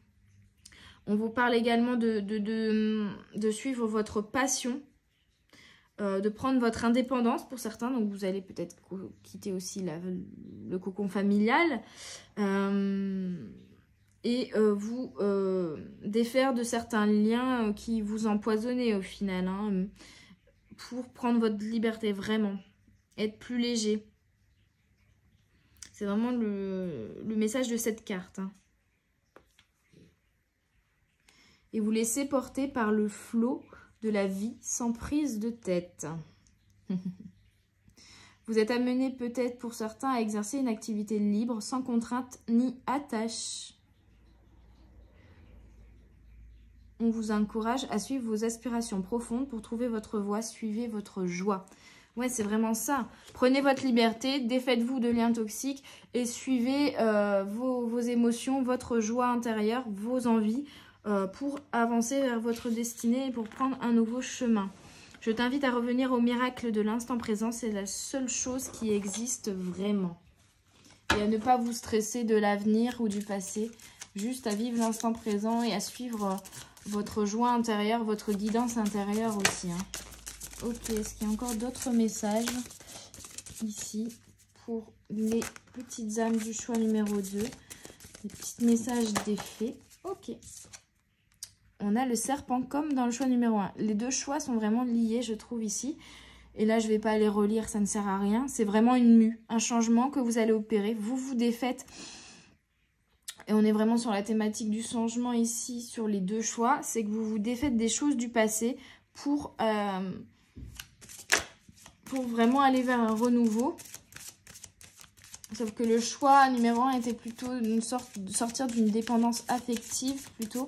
On vous parle également de suivre votre passion, de prendre votre indépendance pour certains. Donc vous allez peut-être quitter aussi le cocon familial. Et vous défaire de certains liens qui vous empoisonnaient au final, hein, pour prendre votre liberté, vraiment. Être plus léger. C'est vraiment le message de cette carte. Hein. Et vous laisser porter par le flot de la vie sans prise de tête. Vous êtes amené peut-être pour certains à exercer une activité libre, sans contrainte ni attache. On vous encourage à suivre vos aspirations profondes pour trouver votre voie, suivez votre joie. Ouais, c'est vraiment ça. Prenez votre liberté, défaites-vous de liens toxiques et suivez vos émotions, votre joie intérieure, vos envies pour avancer vers votre destinée et pour prendre un nouveau chemin. Je t'invite à revenir au miracle de l'instant présent, c'est la seule chose qui existe vraiment. Et à ne pas vous stresser de l'avenir ou du passé, juste à vivre l'instant présent et à suivre votre joie intérieure, votre guidance intérieure aussi. Hein. Ok, est-ce qu'il y a encore d'autres messages ici pour les petites âmes du choix numéro 2? Des petits messages d'effet. Ok. On a le serpent comme dans le choix numéro 1. Les deux choix sont vraiment liés, je trouve, ici. Et là, je ne vais pas les relire, ça ne sert à rien. C'est vraiment une mue, un changement que vous allez opérer. Vous vous défaites. Et on est vraiment sur la thématique du changement ici, sur les deux choix. C'est que vous vous défaites des choses du passé pour vraiment aller vers un renouveau. Sauf que le choix numéro 1 était plutôt une sorte de sortir d'une dépendance affective plutôt.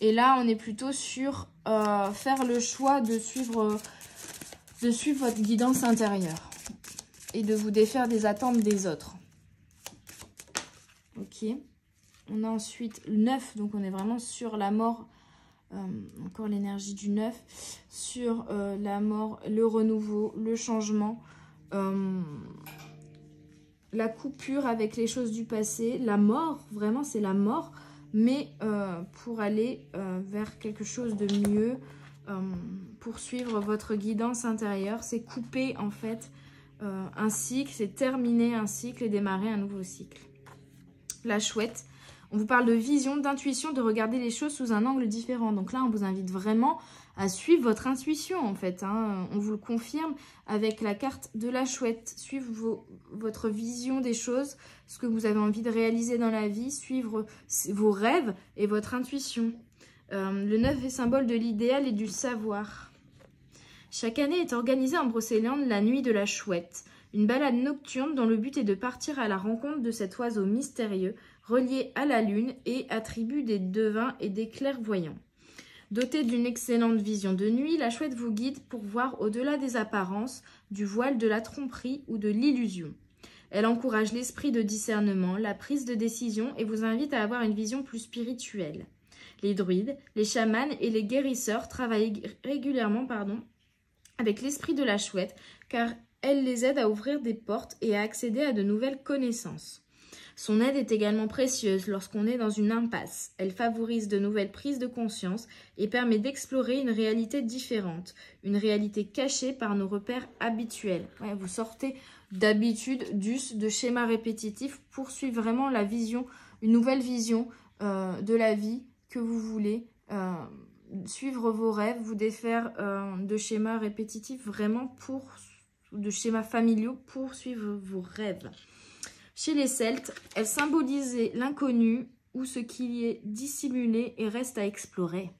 Et là, on est plutôt sur faire le choix de suivre votre guidance intérieure. Et de vous défaire des attentes des autres. Ok. On a ensuite le 9, donc on est vraiment sur la mort, encore l'énergie du 9, sur la mort, le renouveau, le changement, la coupure avec les choses du passé, la mort, vraiment c'est la mort, mais pour aller vers quelque chose de mieux, pour suivre votre guidance intérieure, c'est couper en fait un cycle, c'est terminer un cycle et démarrer un nouveau cycle. La chouette. On vous parle de vision, d'intuition, de regarder les choses sous un angle différent. Donc là, on vous invite vraiment à suivre votre intuition, en fait. Hein. On vous le confirme avec la carte de la chouette. Suivre votre vision des choses, ce que vous avez envie de réaliser dans la vie, suivre vos rêves et votre intuition. Le 9 est symbole de l'idéal et du savoir. Chaque année est organisée en Brocéliande la nuit de la chouette. Une balade nocturne dont le but est de partir à la rencontre de cet oiseau mystérieux, relié à la lune et attribut des devins et des clairvoyants. Dotée d'une excellente vision de nuit, la chouette vous guide pour voir au-delà des apparences, du voile de la tromperie ou de l'illusion. Elle encourage l'esprit de discernement, la prise de décision et vous invite à avoir une vision plus spirituelle. Les druides, les chamans et les guérisseurs travaillent régulièrement avec l'esprit de la chouette car elle les aide à ouvrir des portes et à accéder à de nouvelles connaissances. Son aide est également précieuse lorsqu'on est dans une impasse. Elle favorise de nouvelles prises de conscience et permet d'explorer une réalité différente, une réalité cachée par nos repères habituels. Ouais, vous sortez d'habitude, de schémas répétitifs pour suivre vraiment la vision, une nouvelle vision de la vie que vous voulez, suivre vos rêves, vous défaire de schémas répétitifs vraiment de schémas familiaux pour suivre vos rêves. Chez les Celtes, elle symbolisait l'inconnu ou ce qui y est dissimulé et reste à explorer,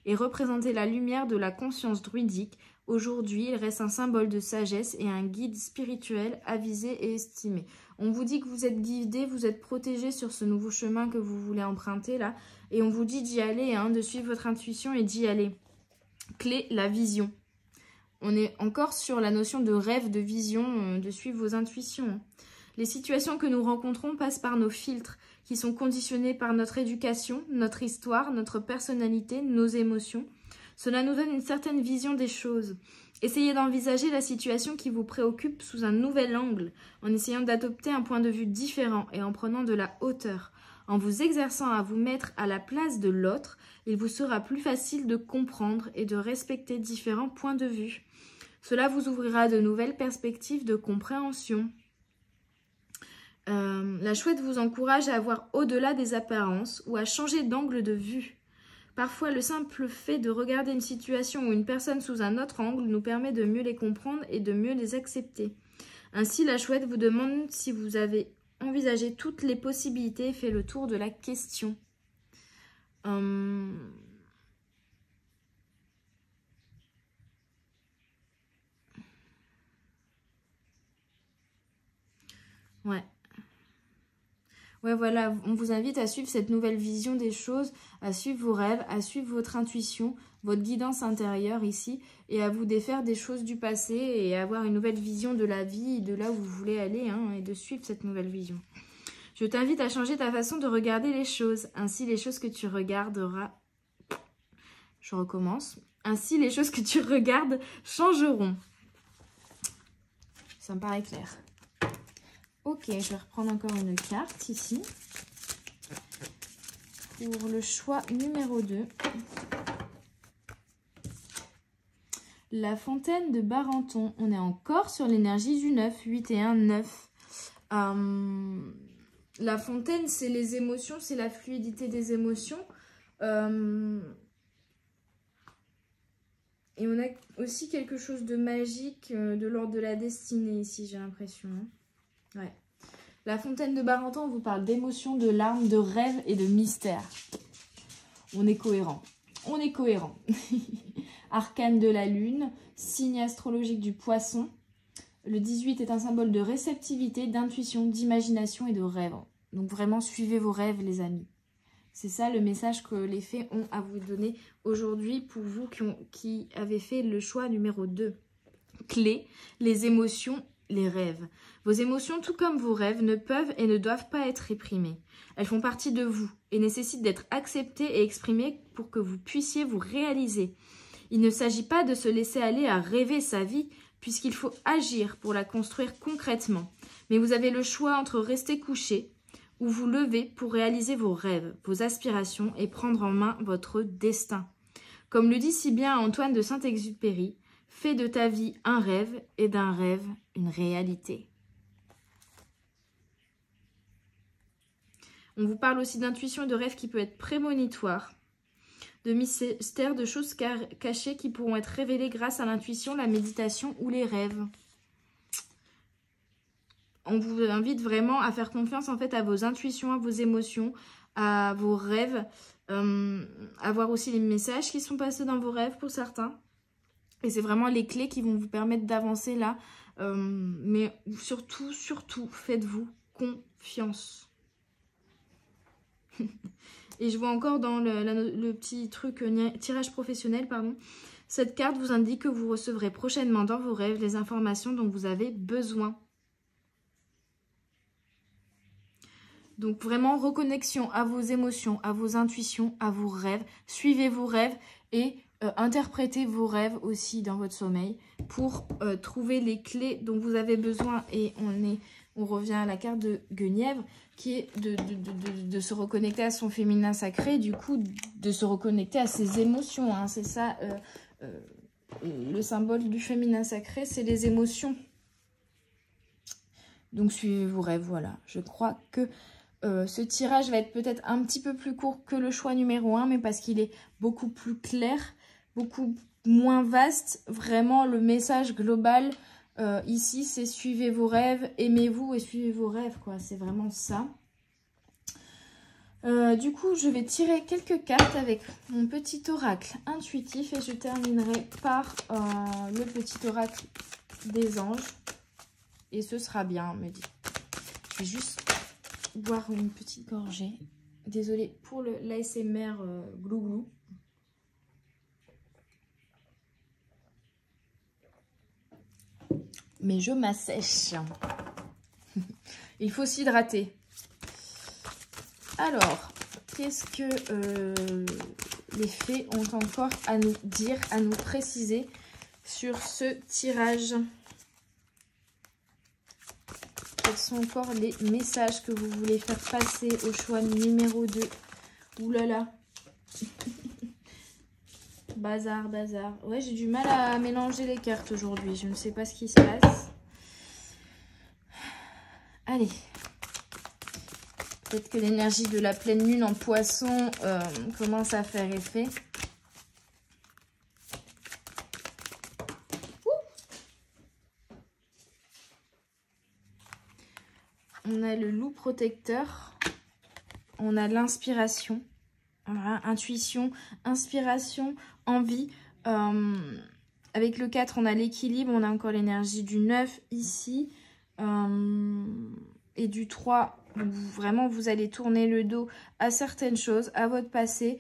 et représentait la lumière de la conscience druidique. Aujourd'hui, il reste un symbole de sagesse et un guide spirituel avisé et estimé. On vous dit que vous êtes guidé, vous êtes protégé sur ce nouveau chemin que vous voulez emprunter là, et on vous dit d'y aller, de suivre votre intuition et d'y aller. Clé, la vision. On est encore sur la notion de rêve, de vision, de suivre vos intuitions. Les situations que nous rencontrons passent par nos filtres, qui sont conditionnés par notre éducation, notre histoire, notre personnalité, nos émotions. Cela nous donne une certaine vision des choses. Essayez d'envisager la situation qui vous préoccupe sous un nouvel angle, en essayant d'adopter un point de vue différent et en prenant de la hauteur. En vous exerçant à vous mettre à la place de l'autre, il vous sera plus facile de comprendre et de respecter différents points de vue. Cela vous ouvrira de nouvelles perspectives de compréhension. La chouette vous encourage à voir au-delà des apparences ou à changer d'angle de vue. Parfois, le simple fait de regarder une situation ou une personne sous un autre angle nous permet de mieux les comprendre et de mieux les accepter. Ainsi, la chouette vous demande si vous avez envisagé toutes les possibilités et fait le tour de la question. Ouais. Ouais, voilà, on vous invite à suivre cette nouvelle vision des choses, à suivre vos rêves, à suivre votre intuition, votre guidance intérieure ici, et à vous défaire des choses du passé et à avoir une nouvelle vision de la vie, de là où vous voulez aller, et de suivre cette nouvelle vision. Je t'invite à changer ta façon de regarder les choses. Ainsi, les choses que tu regarderas... Je recommence. Ainsi, les choses que tu regardes changeront. Ça me paraît clair. Ok, je vais reprendre encore une carte ici. Pour le choix numéro 2. La fontaine de Barenton. On est encore sur l'énergie du 9. 8 et 1, 9. La fontaine, c'est les émotions, c'est la fluidité des émotions. Et on a aussi quelque chose de magique de l'ordre de la destinée ici, j'ai l'impression. Ouais. La fontaine de Barenton, on vous parle d'émotions, de larmes, de rêves et de mystères. On est cohérent. On est cohérent. Arcane de la lune, signe astrologique du poisson. Le 18 est un symbole de réceptivité, d'intuition, d'imagination et de rêve. Donc vraiment, suivez vos rêves, les amis. C'est ça le message que les fées ont à vous donner aujourd'hui pour vous qui avez fait le choix numéro 2. Clé, les émotions, les rêves. Vos émotions, tout comme vos rêves, ne peuvent et ne doivent pas être réprimées. Elles font partie de vous et nécessitent d'être acceptées et exprimées pour que vous puissiez vous réaliser. Il ne s'agit pas de se laisser aller à rêver sa vie, puisqu'il faut agir pour la construire concrètement. Mais vous avez le choix entre rester couché ou vous lever pour réaliser vos rêves, vos aspirations et prendre en main votre destin. Comme le dit si bien Antoine de Saint-Exupéry, fais de ta vie un rêve et d'un rêve une réalité. On vous parle aussi d'intuition et de rêve qui peut être prémonitoire, de mystères, de choses cachées qui pourront être révélées grâce à l'intuition, la méditation ou les rêves. On vous invite vraiment à faire confiance en fait à vos intuitions, à vos émotions, à vos rêves, à voir aussi les messages qui sont passés dans vos rêves pour certains. Et c'est vraiment les clés qui vont vous permettre d'avancer là. Mais surtout, faites-vous confiance. Et je vois encore dans le petit truc tirage professionnel, pardon. Cette carte vous indique que vous recevrez prochainement dans vos rêves les informations dont vous avez besoin. Donc vraiment reconnexion à vos émotions, à vos intuitions, à vos rêves. Suivez vos rêves et interprétez vos rêves aussi dans votre sommeil pour trouver les clés dont vous avez besoin. Et on est on revient à la carte de Guenièvre, qui est de se reconnecter à son féminin sacré, du coup, de se reconnecter à ses émotions. Hein. C'est ça, le symbole du féminin sacré, c'est les émotions. Donc, suivez vos rêves, voilà. Je crois que ce tirage va être peut-être un petit peu plus court que le choix numéro 1, mais parce qu'il est beaucoup plus clair, beaucoup moins vaste. Vraiment, le message global, ici, c'est suivez vos rêves, aimez-vous et suivez vos rêves, quoi. C'est vraiment ça. Du coup, je vais tirer quelques cartes avec mon petit oracle intuitif et je terminerai par le petit oracle des anges. Et ce sera bien, me dit. Je vais juste boire une petite gorgée. Désolée pour l'ASMR glouglou. Mais je m'assèche. Il faut s'hydrater. Alors, qu'est-ce que les fées ont encore à nous dire, à nous préciser sur ce tirage? Quels sont encore les messages que vous voulez faire passer au choix numéro 2? Ouh là là. Bazar, bazar. Ouais, j'ai du mal à mélanger les cartes aujourd'hui. Je ne sais pas ce qui se passe. Allez. Peut-être que l'énergie de la pleine lune en poisson commence à faire effet. On a le loup protecteur. On a l'inspiration. Voilà, intuition, inspiration, envie. Avec le 4, on a l'équilibre. On a encore l'énergie du 9 ici. Et du 3, vraiment, vous allez tourner le dos à certaines choses, à votre passé,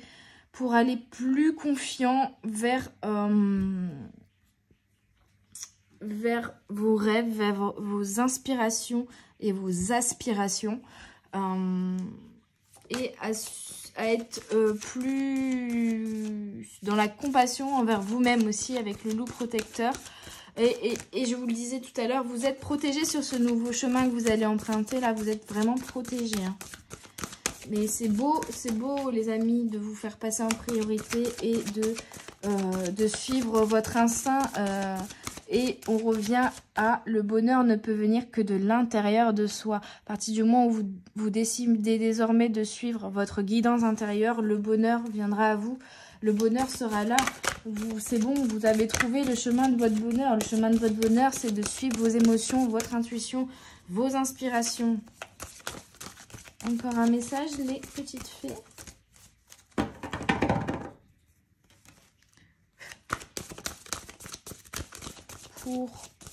pour aller plus confiant vers vos rêves, vers vos inspirations et vos aspirations. Et à être plus dans la compassion envers vous-même aussi avec le loup protecteur. Et je vous le disais tout à l'heure, vous êtes protégés sur ce nouveau chemin que vous allez emprunter. Là, vous êtes vraiment protégés. Hein. Mais c'est beau, les amis, de vous faire passer en priorité et de suivre votre instinct. Et on revient à le bonheur ne peut venir que de l'intérieur de soi. À partir du moment où vous décidez désormais de suivre votre guidance intérieure, le bonheur viendra à vous. Le bonheur sera là. C'est bon, vous avez trouvé le chemin de votre bonheur. Le chemin de votre bonheur, c'est de suivre vos émotions, votre intuition, vos inspirations. Encore un message, les petites fées. Pour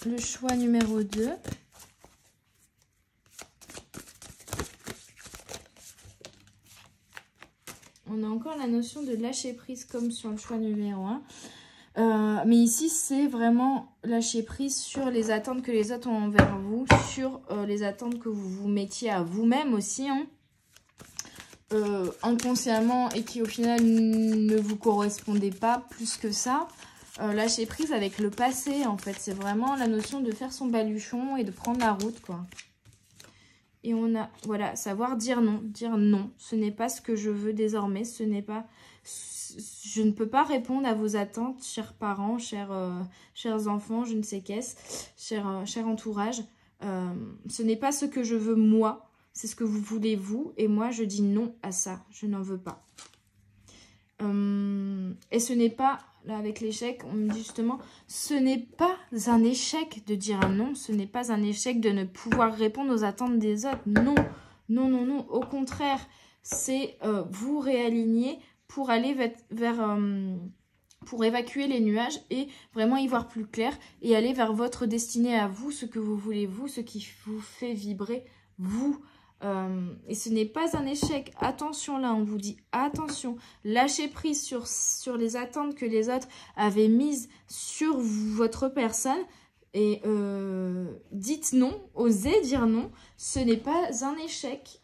le choix numéro 2. On a encore la notion de lâcher prise comme sur le choix numéro 1. Mais ici, c'est vraiment lâcher prise sur les attentes que les autres ont envers vous, sur les attentes que vous vous mettiez à vous-même aussi, hein, inconsciemment, et qui au final ne vous correspondaient pas plus que ça. Lâcher prise avec le passé, en fait. C'est vraiment la notion de faire son baluchon et de prendre la route, quoi. Et on a, voilà, savoir dire non. Dire non, ce n'est pas ce que je veux désormais. Ce n'est pas... Je ne peux pas répondre à vos attentes, chers parents, chers enfants, je ne sais qu'est-ce, cher entourage. Ce n'est pas ce que je veux moi, c'est ce que vous voulez vous. Et moi, je dis non à ça, je n'en veux pas. Et ce n'est pas, là avec l'échec, on me dit justement, ce n'est pas un échec de dire un non, ce n'est pas un échec de ne pouvoir répondre aux attentes des autres. Non, non, non, non, au contraire, c'est vous réaligner pour aller vers pour évacuer les nuages et vraiment y voir plus clair et aller vers votre destinée à vous, ce que vous voulez vous, ce qui vous fait vibrer vous. Et ce n'est pas un échec. Attention là, on vous dit attention. Lâchez prise sur les attentes que les autres avaient mises sur votre personne. Et dites non, osez dire non. Ce n'est pas un échec.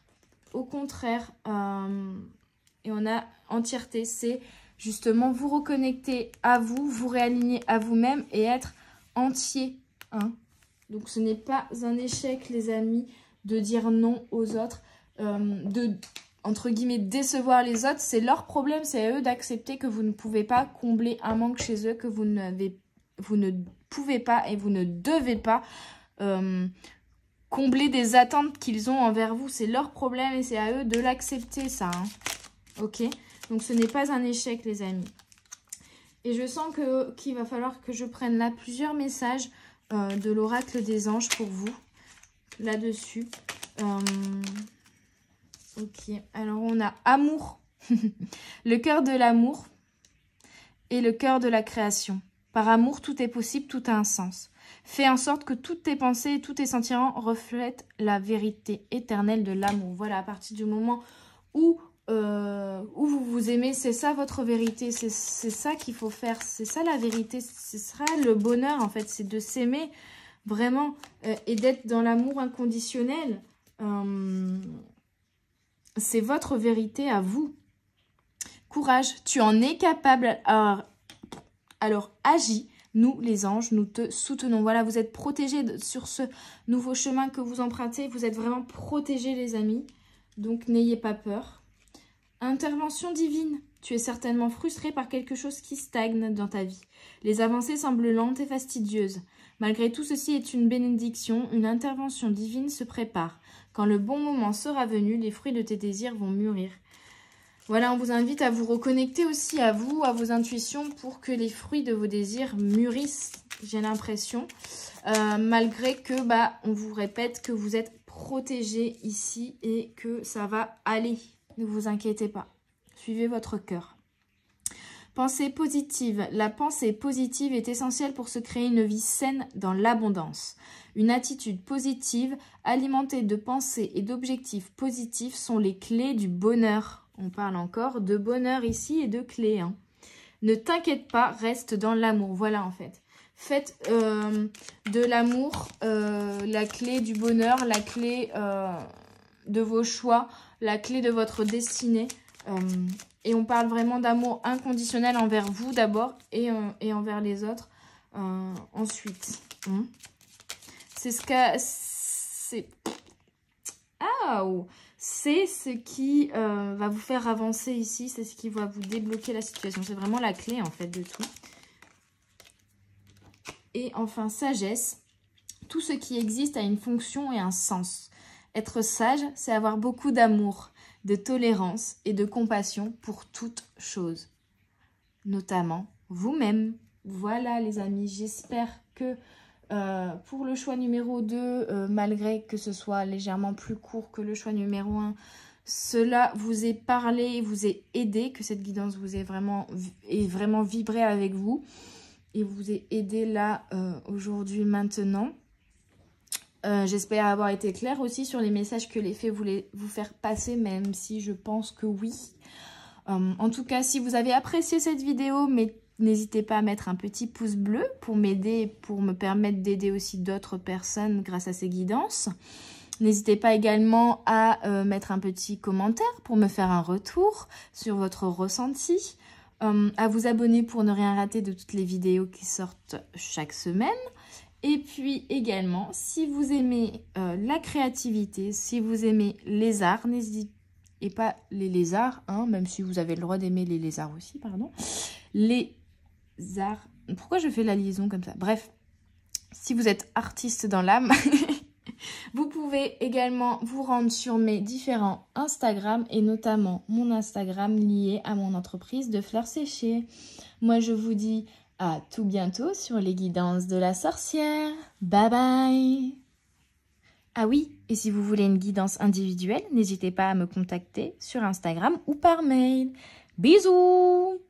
Au contraire. Et on a entièreté. C'est justement vous reconnecter à vous, vous réaligner à vous-même et être entier. Hein. Donc ce n'est pas un échec, les amis, de dire non aux autres, de, entre guillemets, décevoir les autres. C'est leur problème, c'est à eux d'accepter que vous ne pouvez pas combler un manque chez eux, que vous ne pouvez pas et vous ne devez pas combler des attentes qu'ils ont envers vous. C'est leur problème et c'est à eux de l'accepter, ça. Hein. Ok? Donc ce n'est pas un échec, les amis. Et je sens qu'il va falloir que je prenne là plusieurs messages de l'oracle des anges pour vous, là-dessus. Ok, alors on a amour, le cœur de l'amour et le cœur de la création. Par amour, tout est possible, tout a un sens. Fais en sorte que toutes tes pensées et tous tes sentiments reflètent la vérité éternelle de l'amour. Voilà, à partir du moment où vous vous aimez, c'est ça votre vérité, c'est ça qu'il faut faire, c'est ça la vérité, ce sera le bonheur en fait, c'est de s'aimer vraiment et d'être dans l'amour inconditionnel. C'est votre vérité à vous. Courage, tu en es capable, alors agis. Nous, les anges, nous te soutenons. Voilà, vous êtes protégés sur ce nouveau chemin que vous empruntez. Vous êtes vraiment protégés, les amis. Donc, n'ayez pas peur. Intervention divine. Tu es certainement frustré par quelque chose qui stagne dans ta vie. Les avancées semblent lentes et fastidieuses. Malgré tout, ceci est une bénédiction. Une intervention divine se prépare. Quand le bon moment sera venu, les fruits de tes désirs vont mûrir. Voilà, on vous invite à vous reconnecter aussi à vous, à vos intuitions pour que les fruits de vos désirs mûrissent, j'ai l'impression. Malgré que, on vous répète que vous êtes protégés ici et que ça va aller. Ne vous inquiétez pas. Suivez votre cœur. Pensée positive. La pensée positive est essentielle pour se créer une vie saine dans l'abondance. Une attitude positive, alimentée de pensées et d'objectifs positifs, sont les clés du bonheur. On parle encore de bonheur ici et de clés. Hein. Ne t'inquiète pas, reste dans l'amour. Voilà en fait. Faites de l'amour la clé du bonheur, la clé de vos choix, la clé de votre destinée. Et on parle vraiment d'amour inconditionnel envers vous d'abord et envers les autres ensuite. C'est ce que... C'est ce qui va vous faire avancer ici. C'est ce qui va vous débloquer la situation. C'est vraiment la clé en fait de tout. Et enfin, sagesse. Tout ce qui existe a une fonction et un sens. Être sage, c'est avoir beaucoup d'amour, de tolérance et de compassion pour toute chose. Notamment vous-même. Voilà les amis, j'espère que pour le choix numéro 2, malgré que ce soit légèrement plus court que le choix numéro 1, cela vous ait parlé, vous ait aidé, que cette guidance vous ait vraiment vibré avec vous et vous ait aidé là, aujourd'hui, maintenant. J'espère avoir été claire aussi sur les messages que les fées voulaient vous faire passer, même si je pense que oui. En tout cas, si vous avez apprécié cette vidéo, n'hésitez pas à mettre un petit pouce bleu pour m'aider, pour me permettre d'aider aussi d'autres personnes grâce à ces guidances. N'hésitez pas également à mettre un petit commentaire pour me faire un retour sur votre ressenti. À vous abonner pour ne rien rater de toutes les vidéos qui sortent chaque semaine. Et puis également, si vous aimez la créativité, si vous aimez les arts, n'hésitez pas les lézards, hein, même si vous avez le droit d'aimer les lézards aussi, pardon. Les arts, pourquoi je fais la liaison comme ça? Bref, si vous êtes artiste dans l'âme, vous pouvez également vous rendre sur mes différents Instagram et notamment mon Instagram lié à mon entreprise de fleurs séchées. Moi, je vous dis à tout bientôt sur les guidances de la sorcière. Bye bye! Ah oui, et si vous voulez une guidance individuelle, n'hésitez pas à me contacter sur Instagram ou par mail. Bisous!